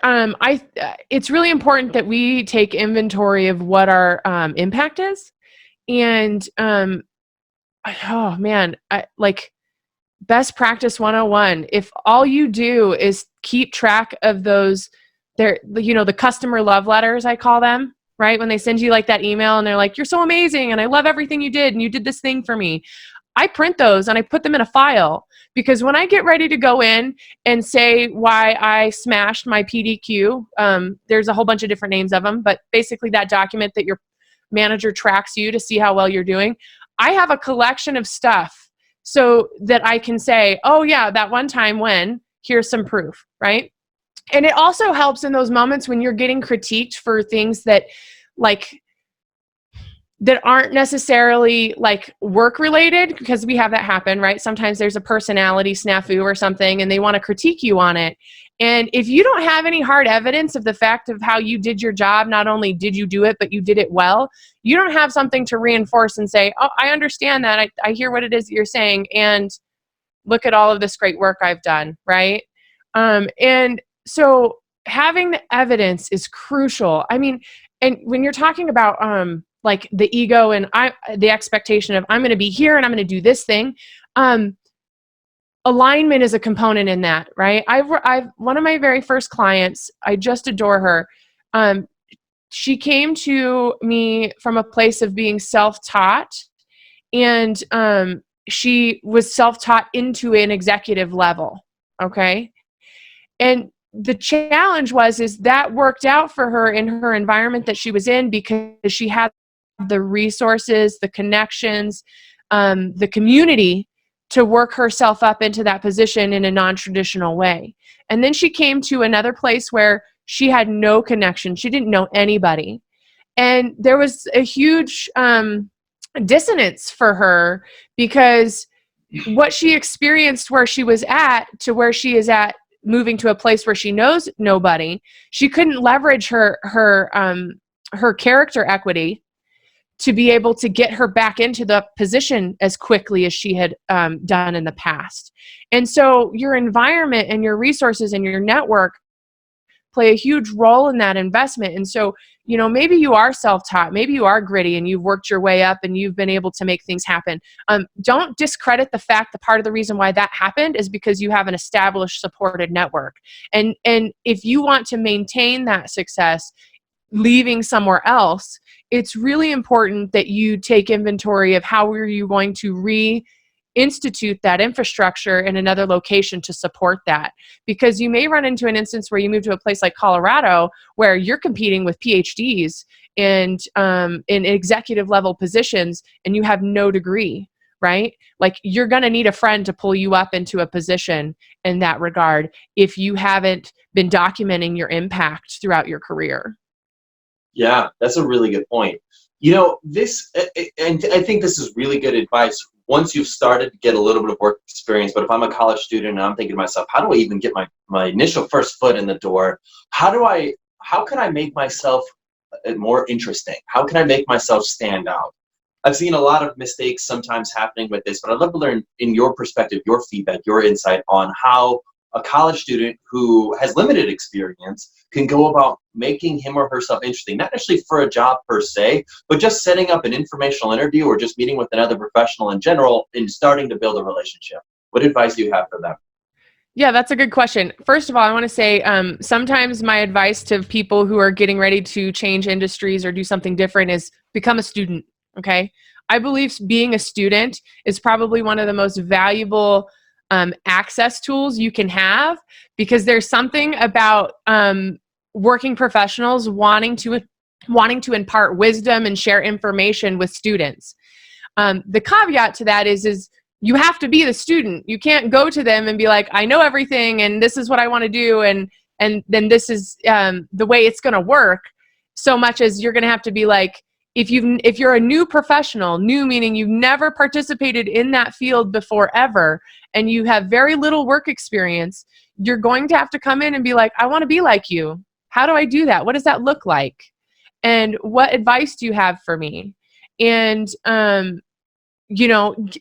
It's really important that we take inventory of what our impact is. And oh man, best practice 101. If all you do is keep track of those, the customer love letters, I call them, right? When they send you like that email and they're like, you're so amazing and I love everything you did and you did this thing for me. I print those and I put them in a file because when I get ready to go in and say why I smashed my PDQ, there's a whole bunch of different names of them, but basically that document that your manager tracks you to see how well you're doing. I have a collection of stuff so that I can say, oh yeah, that one time when, here's some proof, right? And it also helps in those moments when you're getting critiqued for things that aren't necessarily like work related, because we have that happen, right? Sometimes there's a personality snafu or something and they want to critique you on it. And if you don't have any hard evidence of the fact of how you did your job, not only did you do it, but you did it well, you don't have something to reinforce and say, oh, I understand that. I hear what it is that you're saying. And look at all of this great work I've done, right? And so having the evidence is crucial. I mean, and when you're talking about like the ego and the expectation of I'm going to be here and I'm going to do this thing, alignment is a component in that, right? I've one of my very first clients, I just adore her. She came to me from a place of being self-taught, and she was self-taught into an executive level. Okay. And the challenge is that worked out for her in her environment that she was in because she had the resources, the connections, the community to work herself up into that position in a non-traditional way. And then she came to another place where she had no connection. She didn't know anybody. And there was a huge dissonance for her because what she experienced where she was at to where she is at, moving to a place where she knows nobody, she couldn't leverage her character equity to be able to get her back into the position as quickly as she had done in the past. And so your environment and your resources and your network play a huge role in that investment. And so, maybe you are self-taught, maybe you are gritty and you've worked your way up and you've been able to make things happen. Don't discredit the fact that part of the reason why that happened is because you have an established, supported network. And if you want to maintain that success, leaving somewhere else, it's really important that you take inventory of how are you going to reinstitute that infrastructure in another location to support that. Because you may run into an instance where you move to a place like Colorado where you're competing with PhDs and in executive level positions and you have no degree, right? Like you're going to need a friend to pull you up into a position in that regard if you haven't been documenting your impact throughout your career.
Yeah, that's a really good point. You know, and I think this is really good advice once you've started to get a little bit of work experience. But if I'm a college student and I'm thinking to myself, how do I even get my initial first foot in the door? How can I make myself more interesting? How can I make myself stand out? I've seen a lot of mistakes sometimes happening with this, but I'd love to learn, in your perspective, your feedback, your insight on how a college student who has limited experience can go about making him or herself interesting, not necessarily for a job per se, but just setting up an informational interview or just meeting with another professional in general and starting to build a relationship. What advice do you have for them?
Yeah, that's a good question. First of all, I want to say sometimes my advice to people who are getting ready to change industries or do something different is become a student. Okay. I believe being a student is probably one of the most valuable access tools you can have, because there's something about working professionals wanting to impart wisdom and share information with students. The caveat to that is you have to be the student. You can't go to them and be like, I know everything and this is what I want to do, and then this is the way it's going to work, so much as you're going to have to be like, if you're a new professional, new meaning you've never participated in that field before ever, and you have very little work experience, you're going to have to come in and be like, I want to be like you. How do I do that? What does that look like? And what advice do you have for me? And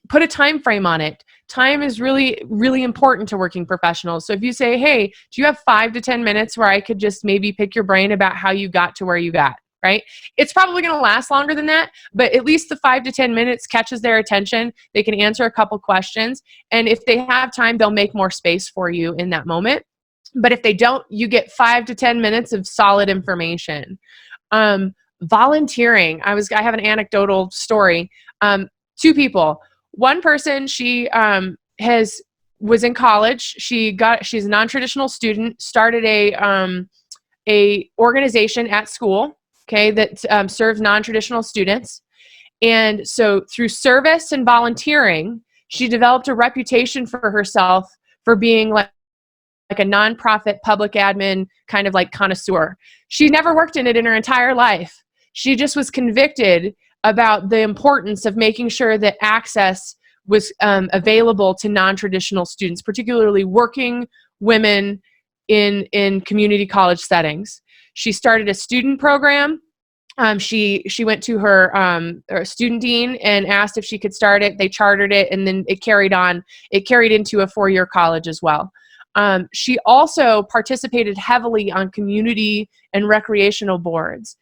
put a time frame on it. Time is really, really important to working professionals. So if you say, hey, do you have 5 to 10 minutes where I could just maybe pick your brain about how you got to where you got, right? It's probably going to last longer than that, but at least the 5 to 10 minutes catches their attention. They can answer a couple questions. And if they have time, they'll make more space for you in that moment. But if they don't, you get 5 to 10 minutes of solid information. Volunteering. I have an anecdotal story. 2 people. One person, she was in college. She's a non-traditional student, started a organization at school, okay, that serves non-traditional students. And so through service and volunteering, she developed a reputation for herself for being like a nonprofit public admin kind of like connoisseur. She never worked in it in her entire life. She just was convicted about the importance of making sure that access was available to non-traditional students, particularly working women in community college settings. She started a student program. She went to her student dean and asked if she could start it. They chartered it, and then it carried on. It carried into a 4-year college as well. She also participated heavily on community and recreational boards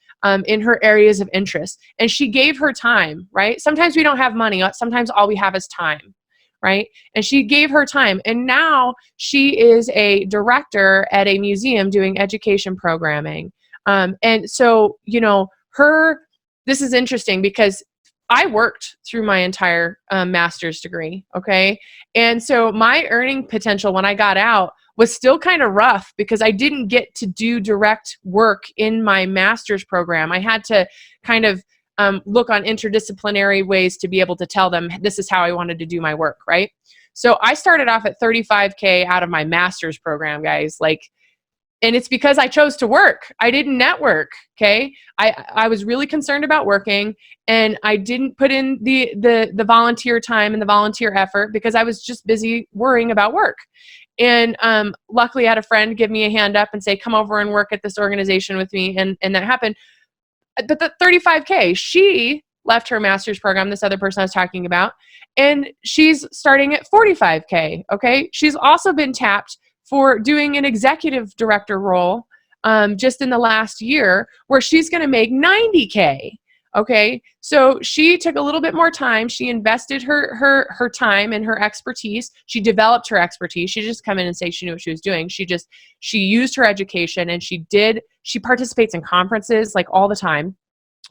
in her areas of interest. And she gave her time, right? Sometimes we don't have money. Sometimes all we have is time, right? And she gave her time. And now she is a director at a museum doing education programming. And so, this is interesting because I worked through my entire master's degree, okay? And so my earning potential when I got out was still kind of rough because I didn't get to do direct work in my master's program. I had to kind of look on interdisciplinary ways to be able to tell them this is how I wanted to do my work, right? So I started off at $35K out of my master's program, guys. And it's because I chose to work. I didn't network, okay? I was really concerned about working, and I didn't put in the volunteer time and the volunteer effort because I was just busy worrying about work. And luckily, I had a friend give me a hand up and say, come over and work at this organization with me, and that happened. But the $35K, she left her master's program, this other person I was talking about, and she's starting at $45K, okay? She's also been tapped for doing an executive director role just in the last year where she's going to make $90K. Okay. So she took a little bit more time. She invested her time and her expertise. She developed her expertise. She just come in and say she knew what she was doing. She used her education, and she participates in conferences like all the time.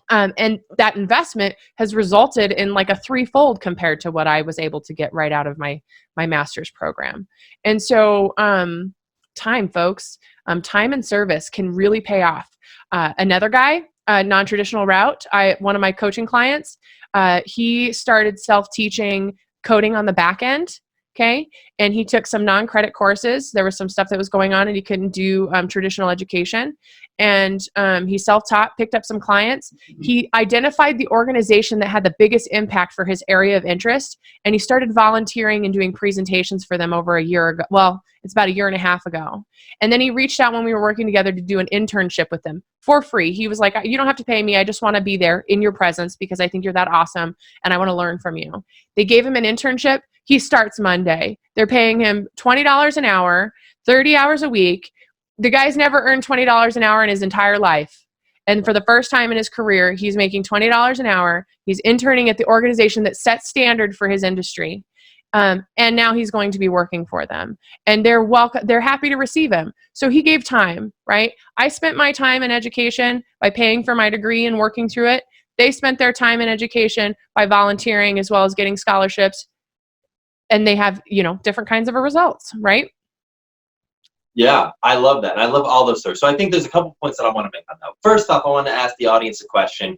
And that investment has resulted in like a 3-fold compared to what I was able to get right out of my master's program. And so time, folks, time and service can really pay off. Another guy, a non-traditional route. One of my coaching clients, he started self-teaching coding on the back end. Okay. And he took some non-credit courses. There was some stuff that was going on and he couldn't do traditional education. And he self-taught, picked up some clients. He identified the organization that had the biggest impact for his area of interest. And he started volunteering and doing presentations for them over a year ago. Well, it's about a year and a half ago. And then he reached out when we were working together to do an internship with them for free. He was like, you don't have to pay me. I just want to be there in your presence because I think you're that awesome and I want to learn from you. They gave him an internship. He starts Monday. They're paying him $20 an hour, 30 hours a week. The guy's never earned $20 an hour in his entire life. And for the first time in his career, he's making $20 an hour. He's interning at the organization that sets standard for his industry. And now he's going to be working for them. And they're happy to receive him. So he gave time, right? I spent my time in education by paying for my degree and working through it. They spent their time in education by volunteering as well as getting scholarships. And they have, different kinds of results, right?
Yeah, I love that. And I love all those stories. So I think there's a couple points that I want to make on that. First off, I want to ask the audience a question.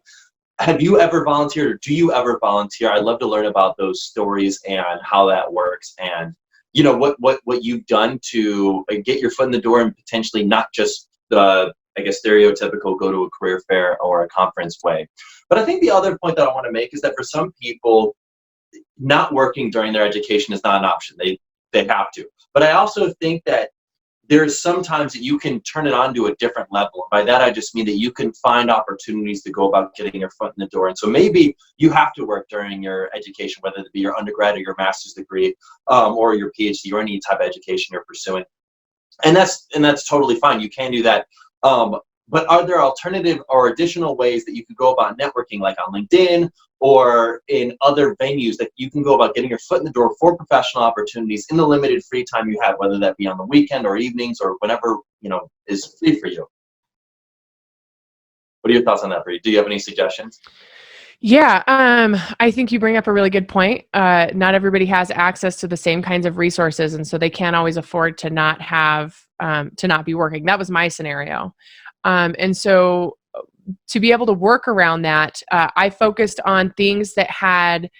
Have you ever volunteered or do you ever volunteer? I'd love to learn about those stories and how that works and, what you've done to get your foot in the door and potentially not just the, stereotypical go to a career fair or a conference way. But I think the other point that I want to make is that for some people, not working during their education is not an option. They have to. But I also think that there's sometimes that you can turn it on to a different level. By that, I just mean that you can find opportunities to go about getting your foot in the door. And so maybe you have to work during your education, whether it be your undergrad or your master's degree, or your PhD or any type of education you're pursuing. And that's totally fine. You can do that. But are there alternative or additional ways that you could go about networking, like on LinkedIn or in other venues that you can go about getting your foot in the door for professional opportunities in the limited free time you have, whether that be on the weekend or evenings or whenever, is free for you? What are your thoughts on that, Bree? Do you have any suggestions?
Yeah, I think you bring up a really good point. Not everybody has access to the same kinds of resources, and so they can't always afford to not have, to not be working. That was my scenario. And so to be able to work around that, I focused on things that had,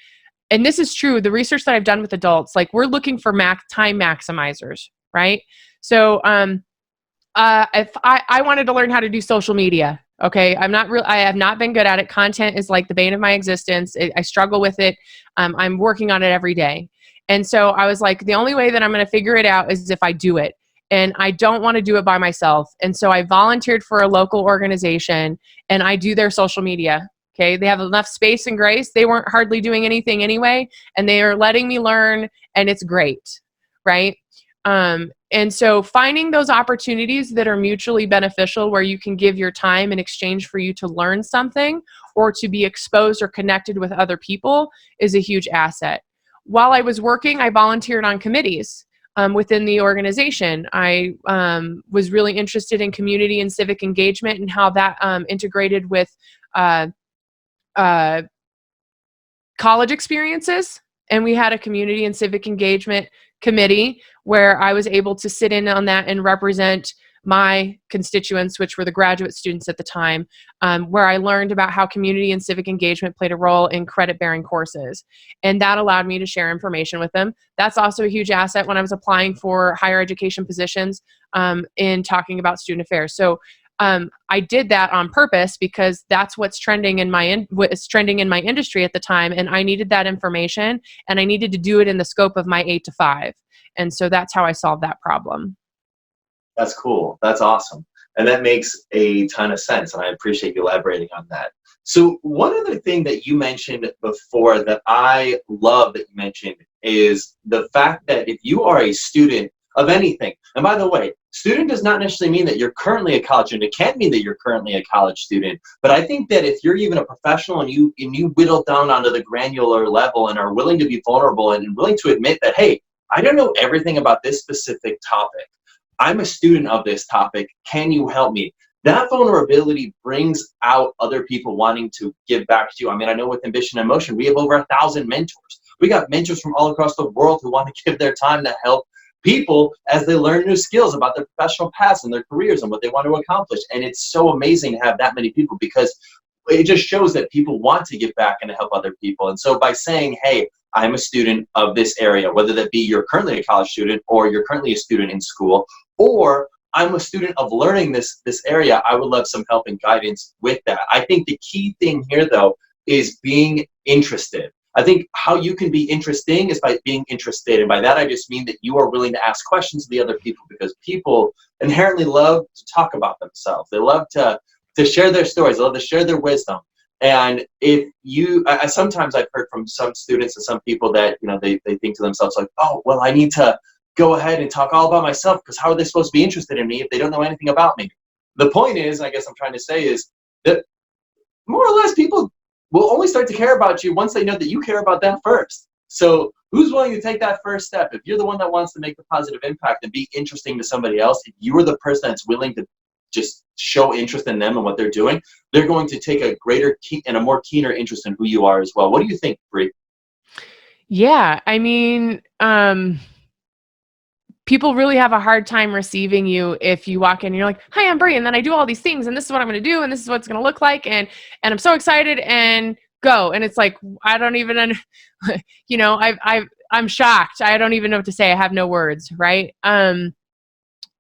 and this is true, the research that I've done with adults, like we're looking for time maximizers, right? So if I wanted to learn how to do social media, okay, I have not been good at it. Content is like the bane of my existence. I struggle with it. I'm working on it every day. And so I was like, the only way that I'm going to figure it out is if I do it. And I don't want to do it by myself. And so I volunteered for a local organization and I do their social media. Okay. They have enough space and grace. They weren't hardly doing anything anyway. And they are letting me learn and it's great. Right. And so finding those opportunities that are mutually beneficial where you can give your time in exchange for you to learn something or to be exposed or connected with other people is a huge asset. While I was working, I volunteered on committees. Within the organization. I was really interested in community and civic engagement and how that integrated with college experiences. And we had a community and civic engagement committee where I was able to sit in on that and represent my constituents, which were the graduate students at the time, where I learned about how community and civic engagement played a role in credit-bearing courses. And that allowed me to share information with them. That's also a huge asset when I was applying for higher education positions in talking about student affairs. So I did that on purpose because that's what's trending in my industry at the time. And I needed that information and I needed to do it in the scope of my 8 to 5. And so that's how I solved that problem.
That's cool. That's awesome. And that makes a ton of sense. And I appreciate you elaborating on that. So one other thing that you mentioned before that I love that you mentioned is the fact that if you are a student of anything, and by the way, student does not necessarily mean that you're currently a college student. It can mean that you're currently a college student. But I think that if you're even a professional and you whittle down onto the granular level and are willing to be vulnerable and willing to admit that, hey, I don't know everything about this specific topic. I'm a student of this topic. Can you help me? That vulnerability brings out other people wanting to give back to you. I mean, I know with Ambition and Motion, we have over 1,000 mentors. We got mentors from all across the world who want to give their time to help people as they learn new skills about their professional paths and their careers and what they want to accomplish. And it's so amazing to have that many people, because it just shows that people want to give back and to help other people. And so by saying, hey, I'm a student of this area, whether that be you're currently a college student or you're currently a student in school, or I'm a student of learning this area, I would love some help and guidance with that. I think the key thing here, though, is being interested. I think how you can be interesting is by being interested. And by that, I just mean that you are willing to ask questions to the other people, because people inherently love to talk about themselves. They love to share their stories. They love to share their wisdom. And if you, sometimes I've heard from some students and some people that, they think to themselves like, oh, well, I need to go ahead and talk all about myself, because how are they supposed to be interested in me if they don't know anything about me? The point is, I guess I'm trying to say, is that more or less people will only start to care about you once they know that you care about them first. So who's willing to take that first step? If you're the one that wants to make the positive impact and be interesting to somebody else, if you are the person that's willing to just show interest in them and what they're doing, they're going to take a greater and a more keener interest in who you are as well. What do you think, Bri?
Yeah, I mean, people really have a hard time receiving you if you walk in and you're like, hi, I'm Bri, and then I do all these things, and this is what I'm going to do, and this is what it's going to look like, and I'm so excited, and go. And it's like, I don't even, I'm shocked. I don't even know what to say. I have no words, right?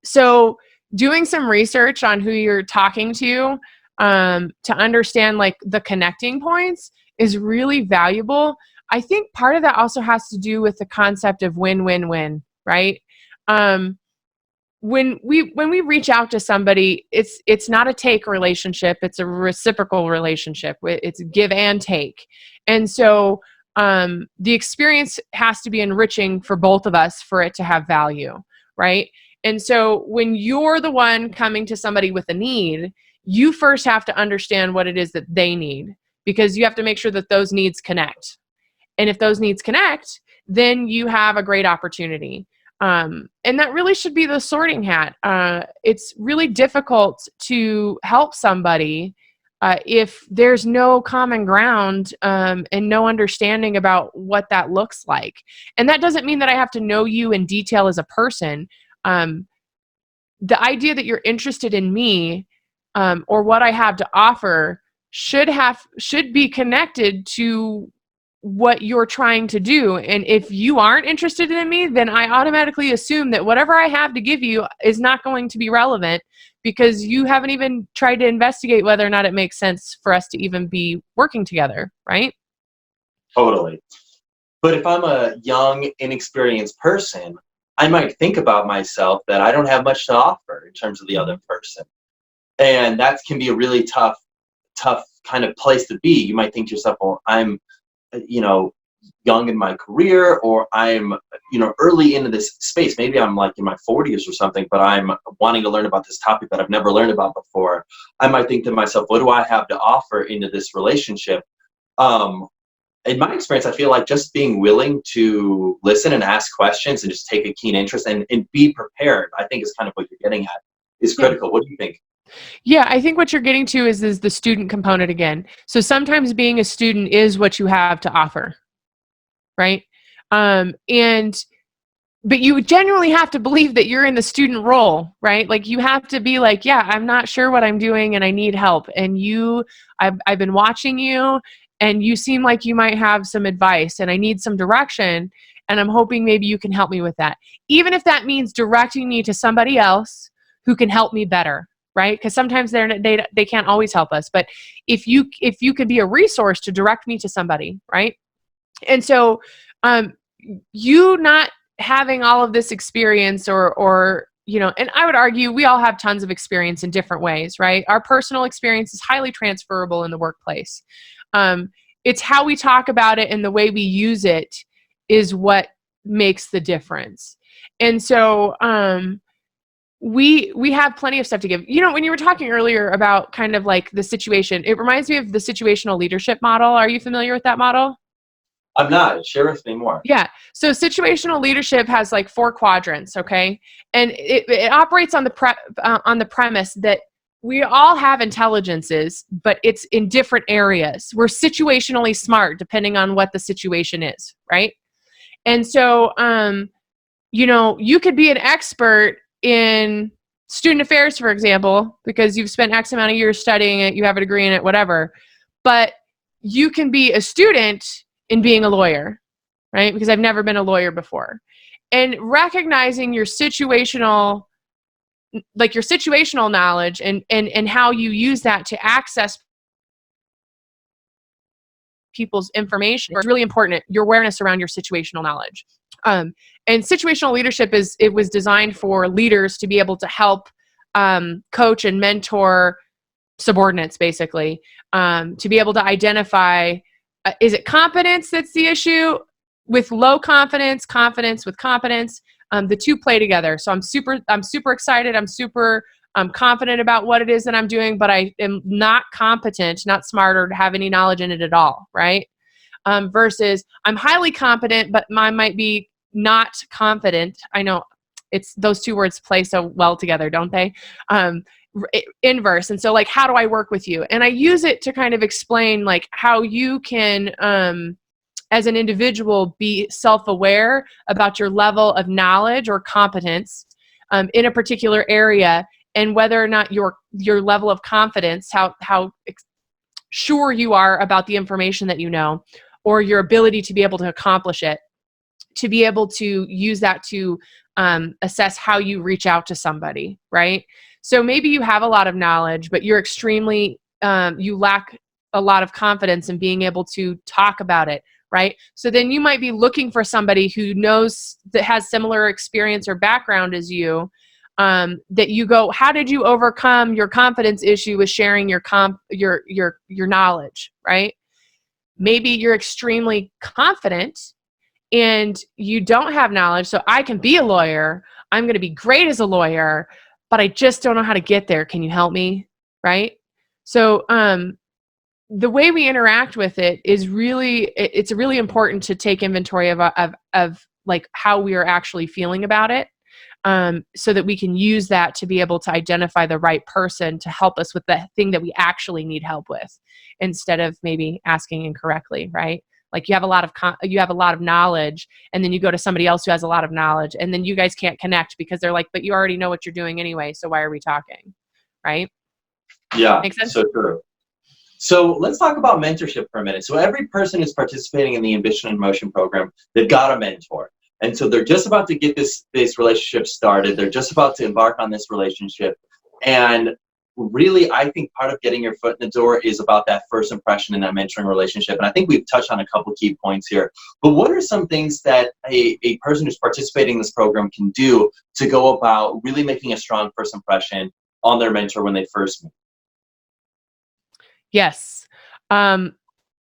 So doing some research on who you're talking to understand like the connecting points is really valuable. I think part of that also has to do with the concept of win-win-win, right? When we reach out to somebody, it's not a take relationship, it's a reciprocal relationship. It's give and take. And so the experience has to be enriching for both of us for it to have value, right? And so when you're the one coming to somebody with a need, you first have to understand what it is that they need, because you have to make sure that those needs connect. And if those needs connect, then you have a great opportunity. And that really should be the sorting hat. It's really difficult to help somebody if there's no common ground and no understanding about what that looks like. And that doesn't mean that I have to know you in detail as a person. The idea that you're interested in me or what I have to offer should be connected to what you're trying to do. And if you aren't interested in me, then I automatically assume that whatever I have to give you is not going to be relevant, because you haven't even tried to investigate whether or not it makes sense for us to even be working together, right?
Totally. But if I'm a young, inexperienced person, I might think about myself that I don't have much to offer in terms of the other person. And that can be a really tough kind of place to be. You might think to yourself, well, I'm young in my career, or I'm, early into this space. Maybe I'm like in my 40s or something, but I'm wanting to learn about this topic that I've never learned about before. I might think to myself, what do I have to offer into this relationship? In my experience, I feel like just being willing to listen and ask questions and just take a keen interest and be prepared, I think is kind of what you're getting at, is critical. What do you think?
Yeah, I think what you're getting to is the student component again. So sometimes being a student is what you have to offer, right? But you genuinely have to believe that you're in the student role, right? Like you have to be like, yeah, I'm not sure what I'm doing and I need help. And I've been watching you, and you seem like you might have some advice, and I need some direction, and I'm hoping maybe you can help me with that. Even if that means directing me to somebody else who can help me better, right? Because sometimes they can't always help us. But if you could be a resource to direct me to somebody, right? And so you not having all of this experience or and I would argue we all have tons of experience in different ways, right? Our personal experience is highly transferable in the workplace. It's how we talk about it and the way we use it is what makes the difference. And so we have plenty of stuff to give. When you were talking earlier about kind of like the situation, it reminds me of the situational leadership model. Are you familiar with that model?
I'm not. Share with me more.
Yeah. So situational leadership has like 4 quadrants, okay? And it operates on the premise that we all have intelligences, but it's in different areas. We're situationally smart depending on what the situation is, right? And so you could be an expert in student affairs, for example, because you've spent X amount of years studying it, you have a degree in it, whatever. But you can be a student in being a lawyer, right? Because I've never been a lawyer before. And recognizing your situational knowledge and how you use that to access people's information is really important. Your awareness around your situational knowledge. And situational leadership was designed for leaders to be able to help coach and mentor subordinates, basically, to be able to identify, is it competence that's the issue? With low confidence, confidence with competence, the two play together. So I'm super excited. I'm super confident about what it is that I'm doing, but I am not competent, not smart, or have any knowledge in it at all, right? Versus I'm highly competent, but I might be not confident. I know it's those two words play so well together, don't they? Inverse. And so, like, how do I work with you? And I use it to kind of explain, like, how you can, as an individual, be self-aware about your level of knowledge or competence in a particular area, and whether or not your level of confidence, how sure you are about the information that you know, or your ability to be able to accomplish it, to be able to use that to assess how you reach out to somebody, right? So maybe you have a lot of knowledge, but you're extremely, you lack a lot of confidence in being able to talk about it, right? So then you might be looking for somebody who knows, that has similar experience or background as you, that you go, how did you overcome your confidence issue with sharing your knowledge, right? Maybe you're extremely confident and you don't have knowledge. So I can be a lawyer. I'm going to be great as a lawyer, but I just don't know how to get there. Can you help me? Right? So, the way we interact with it is it's really important to take inventory of like how we are actually feeling about it. So that we can use that to be able to identify the right person to help us with the thing that we actually need help with, instead of maybe asking incorrectly, right? Like you have a lot of knowledge, and then you go to somebody else who has a lot of knowledge, and then you guys can't connect because they're like, but you already know what you're doing anyway, so why are we talking, right?
Yeah,
Make sense?
so true. So let's talk about mentorship for a minute. So every person who's participating in the Ambition and Motion program, they've got a mentor. And so they're just about to get this relationship started. They're just about to embark on this relationship. And really, I think part of getting your foot in the door is about that first impression in that mentoring relationship. And I think we've touched on a couple key points here. But what are some things that a person who's participating in this program can do to go about really making a strong first impression on their mentor when they first meet?
Yes.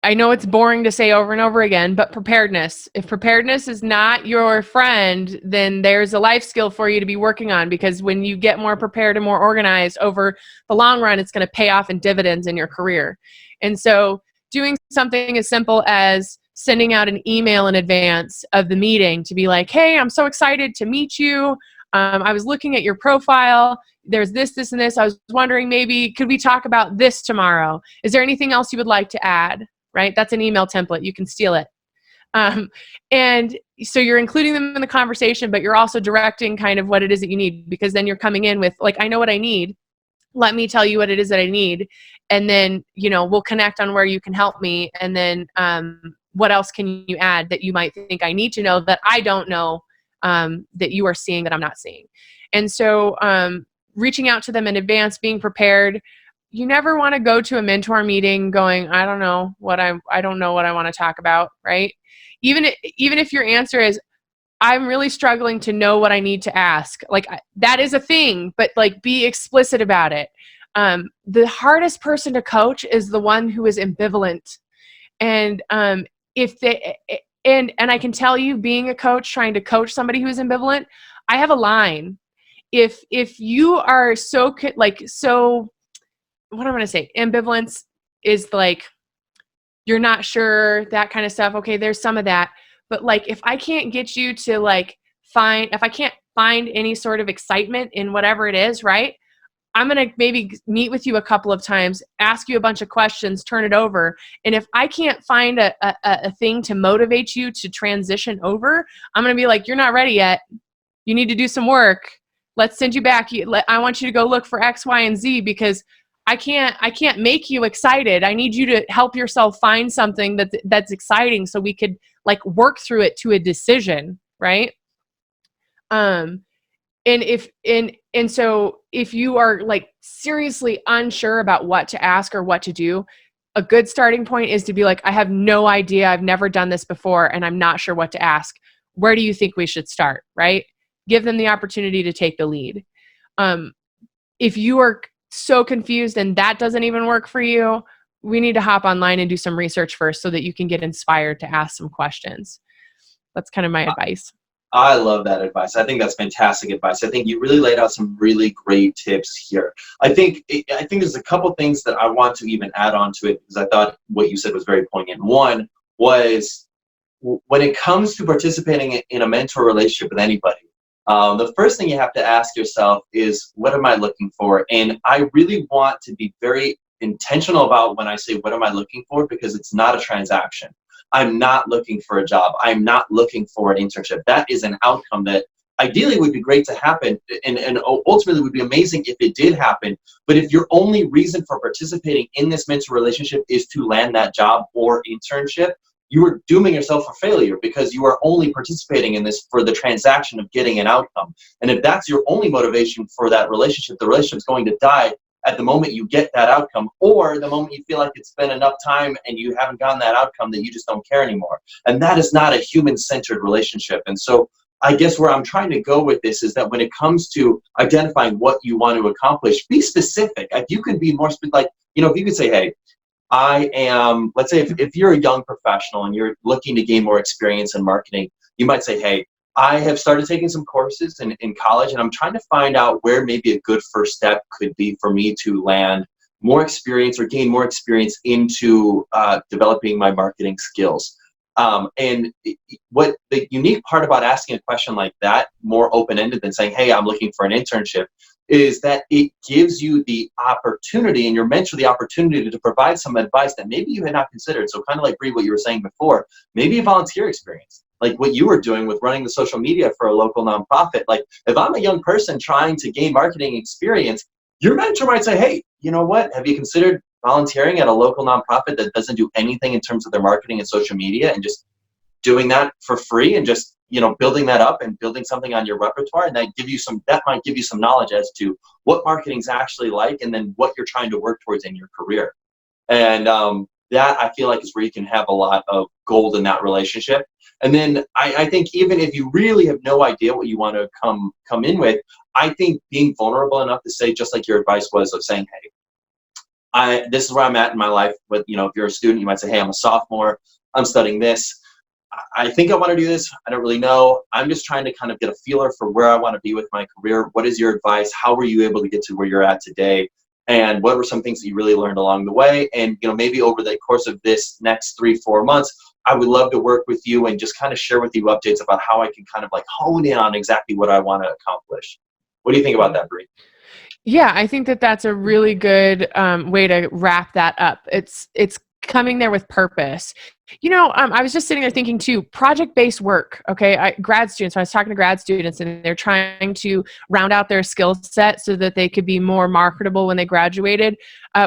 I know it's boring to say over and over again, but preparedness. If preparedness is not your friend, then there's a life skill for you to be working on, because when you get more prepared and more organized over the long run, it's going to pay off in dividends in your career. And so doing something as simple as sending out an email in advance of the meeting to be like, hey, I'm so excited to meet you. I was looking at your profile. There's this, this, and this. I was wondering, maybe could we talk about this tomorrow? Is there anything else you would like to add? Right? That's an email template. You can steal it. And so you're including them in the conversation, but you're also directing kind of what it is that you need, because then you're coming in with like, I know what I need. Let me tell you what it is that I need. And then, we'll connect on where you can help me. And then what else can you add that you might think I need to know that I don't know, that you are seeing that I'm not seeing. And so reaching out to them in advance, being prepared. You never want to go to a mentor meeting going, I don't know what I want to talk about, right? Even if your answer is, I'm really struggling to know what I need to ask. Like, that is a thing, but like, be explicit about it. The hardest person to coach is the one who is ambivalent. And and I can tell you, being a coach, trying to coach somebody who's ambivalent, I have a line. If you are what I'm going to say, ambivalence is like, you're not sure, that kind of stuff. Okay, there's some of that. But like, if I can't get you to like if I can't find any sort of excitement in whatever it is, right? I'm going to maybe meet with you a couple of times, ask you a bunch of questions, turn it over. And if I can't find a thing to motivate you to transition over, I'm going to be like, you're not ready yet. you need to do some work. Let's send you back. I want you to go look for X, Y, and Z because I can't make you excited. I need you to help yourself find something that's exciting so we could like work through it to a decision, right? And so if you are like seriously unsure about what to ask or what to do, a good starting point is to be like, I have no idea. I've never done this before and I'm not sure what to ask. Where do you think we should start, right? Give them the opportunity to take the lead. If you are so confused and that doesn't even work for you, we need to hop online and do some research first so that you can get inspired to ask some questions. That's kind of my advice.
I love that advice. I think that's fantastic advice. I think you really laid out some really great tips here. I think there's a couple things that I want to even add on to it because I thought what you said was very poignant. One was when it comes to participating in a mentor relationship with anybody, the first thing you have to ask yourself is, what am I looking for? And I really want to be very intentional about when I say, what am I looking for? Because it's not a transaction. I'm not looking for a job. I'm not looking for an internship. That is an outcome that ideally would be great to happen and ultimately would be amazing if it did happen. But if your only reason for participating in this mentor relationship is to land that job or internship, you are dooming yourself for failure because you are only participating in this for the transaction of getting an outcome. And if that's your only motivation for that relationship, the relationship is going to die at the moment you get that outcome, or the moment you feel like it's been enough time and you haven't gotten that outcome that you just don't care anymore. And that is not a human-centered relationship. And so I guess where I'm trying to go with this is that when it comes to identifying what you want to accomplish, be specific. If you can be more specific, like, if you could say, hey, I am, let's say if you're a young professional and you're looking to gain more experience in marketing, you might say, hey, I have started taking some courses in college and I'm trying to find out where maybe a good first step could be for me to land more experience or gain more experience into developing my marketing skills. And what the unique part about asking a question like that, more open-ended than saying, hey, I'm looking for an internship, is that it gives you the opportunity and your mentor the opportunity to provide some advice that maybe you had not considered. So kind of like Bri, what you were saying before, maybe a volunteer experience, like what you were doing with running the social media for a local nonprofit. Like if I'm a young person trying to gain marketing experience, your mentor might say, hey, you know what, have you considered volunteering at a local nonprofit that doesn't do anything in terms of their marketing and social media and just doing that for free and just building that up and building something on your repertoire, and that might give you some knowledge as to what marketing's actually like and then what you're trying to work towards in your career. And that I feel like is where you can have a lot of gold in that relationship. And then I think even if you really have no idea what you want to come in with, I think being vulnerable enough to say, just like your advice was of saying, hey, this is where I'm at in my life. But if you're a student, you might say, hey, I'm a sophomore, I'm studying this. I think I want to do this. I don't really know. I'm just trying to kind of get a feeler for where I want to be with my career. What is your advice? How were you able to get to where you're at today? And what were some things that you really learned along the way? And maybe over the course of this next 3-4 months, I would love to work with you and just kind of share with you updates about how I can kind of like hone in on exactly what I want to accomplish. What do you think about that, Bri?
Yeah, I think that's a really good way to wrap that up. It's coming there with purpose. I was just sitting there thinking too, project-based work. Okay. Grad students, when I was talking to grad students and they're trying to round out their skill set so that they could be more marketable when they graduated.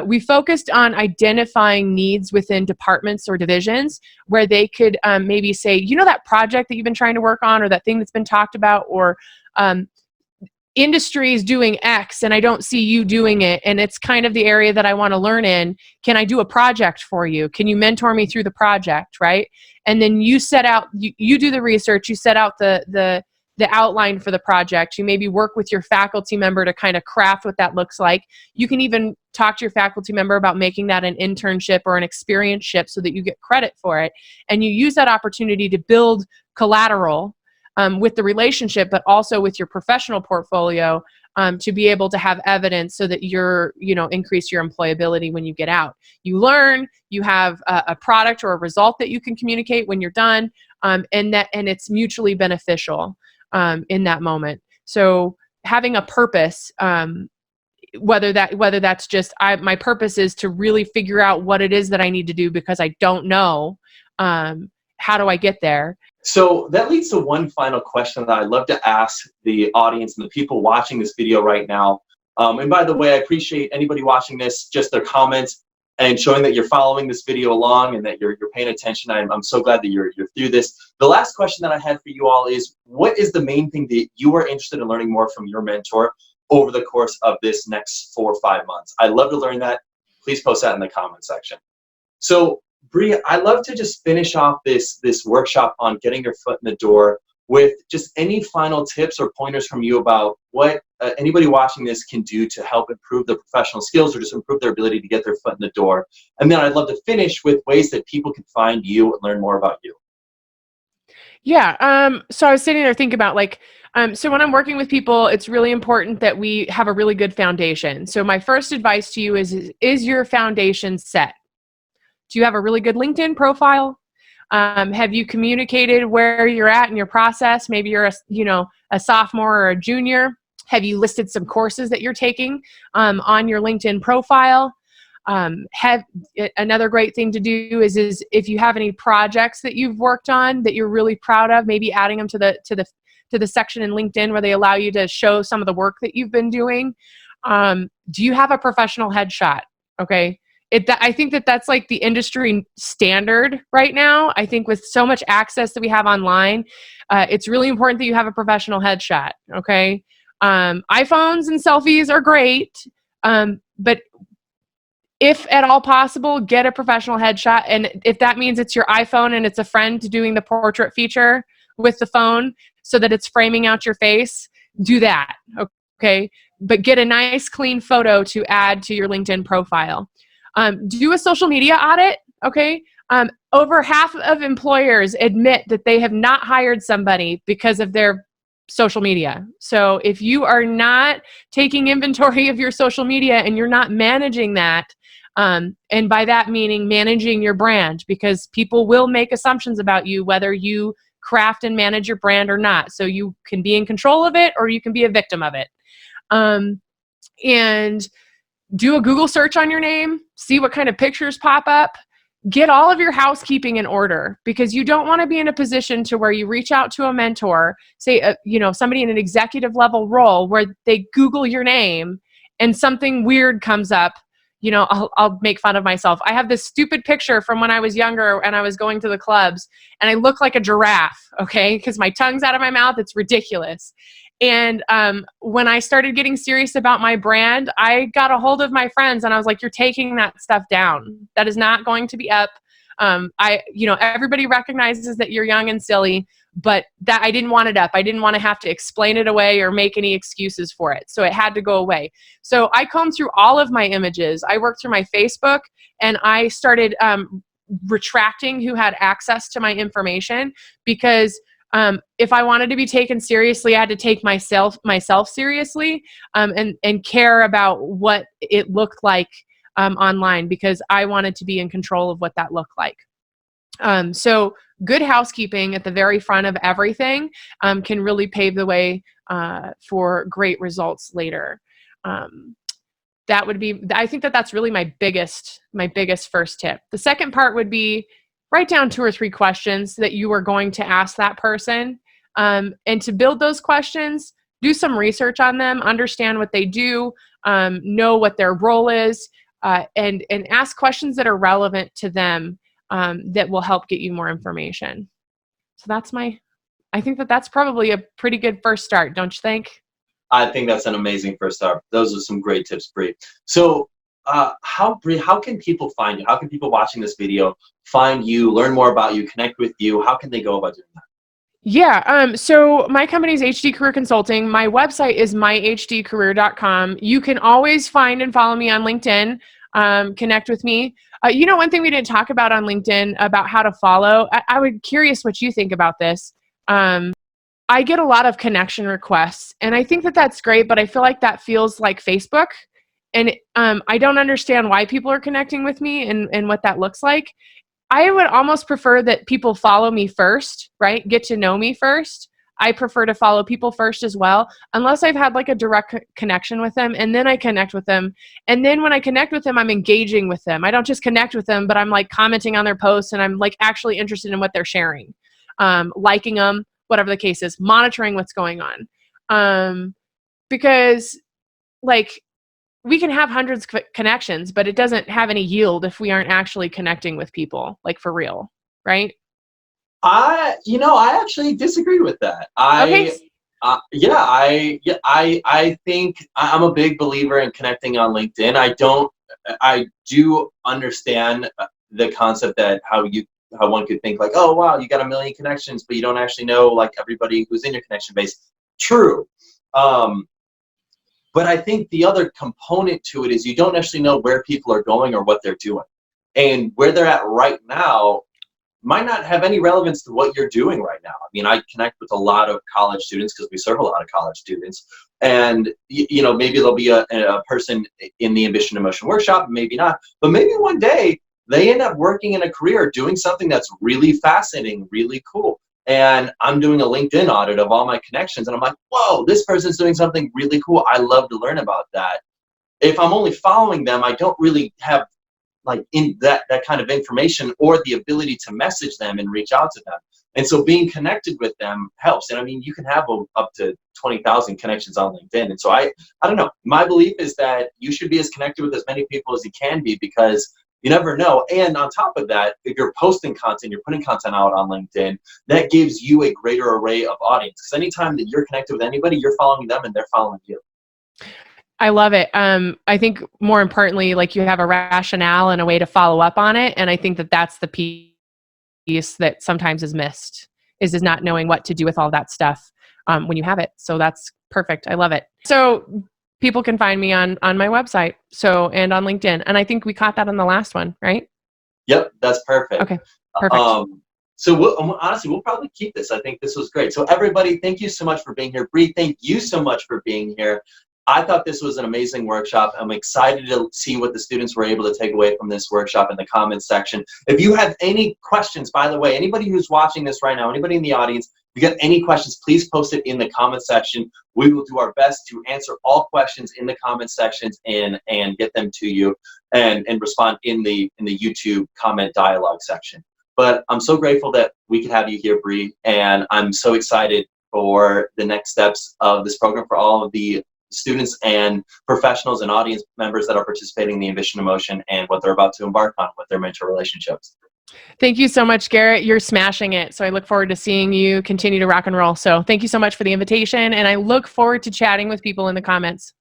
We focused on identifying needs within departments or divisions where they could maybe say, that project that you've been trying to work on or that thing that's been talked about, or industry is doing X and I don't see you doing it. And it's kind of the area that I want to learn in. Can I do a project for you? Can you mentor me through the project? Right. And then you set out, you do the research, you set out the outline for the project. You maybe work with your faculty member to kind of craft what that looks like. You can even talk to your faculty member about making that an internship or an experience-ship so that you get credit for it. And you use that opportunity to build collateral with the relationship, but also with your professional portfolio to be able to have evidence so that you're, increase your employability when you get out. You learn, you have a product or a result that you can communicate when you're done, and it's mutually beneficial in that moment. So having a purpose, whether that's just my purpose is to really figure out what it is that I need to do because I don't know. How do I get there?
So that leads to one final question that I'd love to ask the audience and the people watching this video right now. And by the way, I appreciate anybody watching this, just their comments and showing that you're following this video along and that you're paying attention. I'm so glad that you're through this. The last question that I had for you all is, what is the main thing that you are interested in learning more from your mentor over the course of this next 4 or 5 months? I'd love to learn that. Please post that in the comment section. So Bri, I'd love to just finish off this workshop on getting your foot in the door with just any final tips or pointers from you about what anybody watching this can do to help improve their professional skills or just improve their ability to get their foot in the door. And then I'd love to finish with ways that people can find you and learn more about you.
Yeah. So I was sitting there thinking about so when I'm working with people, it's really important that we have a really good foundation. So my first advice to you is your foundation set? Do you have a really good LinkedIn profile? Have you communicated where you're at in your process? Maybe you're a sophomore or a junior. Have you listed some courses that you're taking on your LinkedIn profile? Another great thing to do is if you have any projects that you've worked on that you're really proud of, maybe adding them to the section in LinkedIn where they allow you to show some of the work that you've been doing. Do you have a professional headshot? Okay. I think that's like the industry standard right now. I think with so much access that we have online, it's really important that you have a professional headshot. Okay. iPhones and selfies are great. But if at all possible, get a professional headshot. And if that means it's your iPhone and it's a friend doing the portrait feature with the phone so that it's framing out your face, do that. Okay. But get a nice clean photo to add to your LinkedIn profile. Do a social media audit, okay? Over half of employers admit that they have not hired somebody because of their social media. So if you are not taking inventory of your social media and you're not managing that, and by that meaning managing your brand, because people will make assumptions about you whether you craft and manage your brand or not. So you can be in control of it or you can be a victim of it. And do a Google search on your name, see what kind of pictures pop up, get all of your housekeeping in order, because you don't want to be in a position to where you reach out to a mentor, say, somebody in an executive level role where they Google your name and something weird comes up. I'll make fun of myself. I have this stupid picture from when I was younger and I was going to the clubs and I look like a giraffe, okay? Because my tongue's out of my mouth. It's ridiculous. And when I started getting serious about my brand, I got a hold of my friends and I was like, you're taking that stuff down. That is not going to be up. Everybody recognizes that you're young and silly, but that I didn't want it up. I didn't want to have to explain it away or make any excuses for it. So it had to go away. So I combed through all of my images. I worked through my Facebook and I started retracting who had access to my information, because if I wanted to be taken seriously, I had to take myself seriously, and care about what it looked like online, because I wanted to be in control of what that looked like. So good housekeeping at the very front of everything can really pave the way for great results later. I think that's really my biggest first tip. The second part would be, write down 2 or 3 questions that you are going to ask that person. And to build those questions, do some research on them, understand what they do, know what their role is, and ask questions that are relevant to them, that will help get you more information. So I think that's probably a pretty good first start, don't you think?
I think that's an amazing first start. Those are some great tips, Bri. So how can people find you? How can people watching this video find you, learn more about you, connect with you? How can they go about doing that?
Yeah, so my company is HD Career Consulting. My website is myhdcareer.com. You can always find and follow me on LinkedIn, connect with me. One thing we didn't talk about on LinkedIn about how to follow, I would curious what you think about this. I get a lot of connection requests, and I think that that's great, but I feel like that feels like Facebook. And I don't understand why people are connecting with me and what that looks like. I would almost prefer that people follow me first, right? Get to know me first. I prefer to follow people first as well, unless I've had like a direct connection with them, and then I connect with them. And then when I connect with them, I'm engaging with them. I don't just connect with them, but I'm like commenting on their posts and I'm like actually interested in what they're sharing. liking them, whatever the case is, monitoring what's going on. Because like we can have hundreds of connections, but it doesn't have any yield if we aren't actually connecting with people, like for real, right?
I actually disagree with that.
Okay.
I think I'm a big believer in connecting on LinkedIn. I do understand the concept that how one could think like, oh wow, you got a million connections, but you don't actually know like everybody who's in your connection base. True. But I think the other component to it is you don't actually know where people are going or what they're doing. And where they're at right now might not have any relevance to what you're doing right now. I mean, I connect with a lot of college students because we serve a lot of college students. And, maybe there'll be a person in the Ambition and Motion workshop, maybe not. But maybe one day they end up working in a career doing something that's really fascinating, really cool. And I'm doing a LinkedIn audit of all my connections. And I'm like, whoa, this person's doing something really cool. I love to learn about that. If I'm only following them, I don't really have like in that kind of information or the ability to message them and reach out to them. And so being connected with them helps. And I mean, you can have up to 20,000 connections on LinkedIn. And so I don't know, my belief is that you should be as connected with as many people as you can be, because you never know. And on top of that, if you're posting content, you're putting content out on LinkedIn, that gives you a greater array of audience. Because anytime that you're connected with anybody, you're following them and they're following you.
I love it. I think more importantly, like you have a rationale and a way to follow up on it. And I think that that's the piece that sometimes is missed, is not knowing what to do with all that stuff when you have it. So that's perfect. I love it. So people can find me on my website, and on LinkedIn. And I think we caught that on the last one, right?
Yep, that's perfect.
Okay, perfect.
So honestly, we'll probably keep this. I think this was great. So everybody, thank you so much for being here. Bree, thank you so much for being here. I thought this was an amazing workshop. I'm excited to see what the students were able to take away from this workshop in the comments section. If you have any questions, by the way, anybody who's watching this right now, anybody in the audience, if you got any questions, please post it in the comment section. We will do our best to answer all questions in the comment sections and get them to you and respond in the YouTube comment dialogue section. But I'm so grateful that we could have you here, Bree, and I'm so excited for the next steps of this program for all of the students and professionals and audience members that are participating in the Ambition and Motion and what they're about to embark on with their mentor relationships.
Thank you so much, Garrett. You're smashing it. So I look forward to seeing you continue to rock and roll. So thank you so much for the invitation. And I look forward to chatting with people in the comments.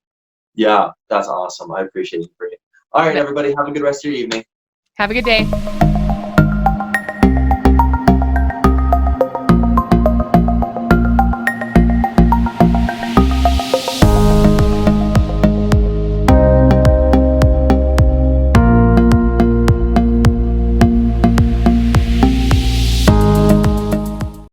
Yeah, that's awesome. I appreciate it, Bree. All right, everybody, have a good rest of your evening.
Have a good day.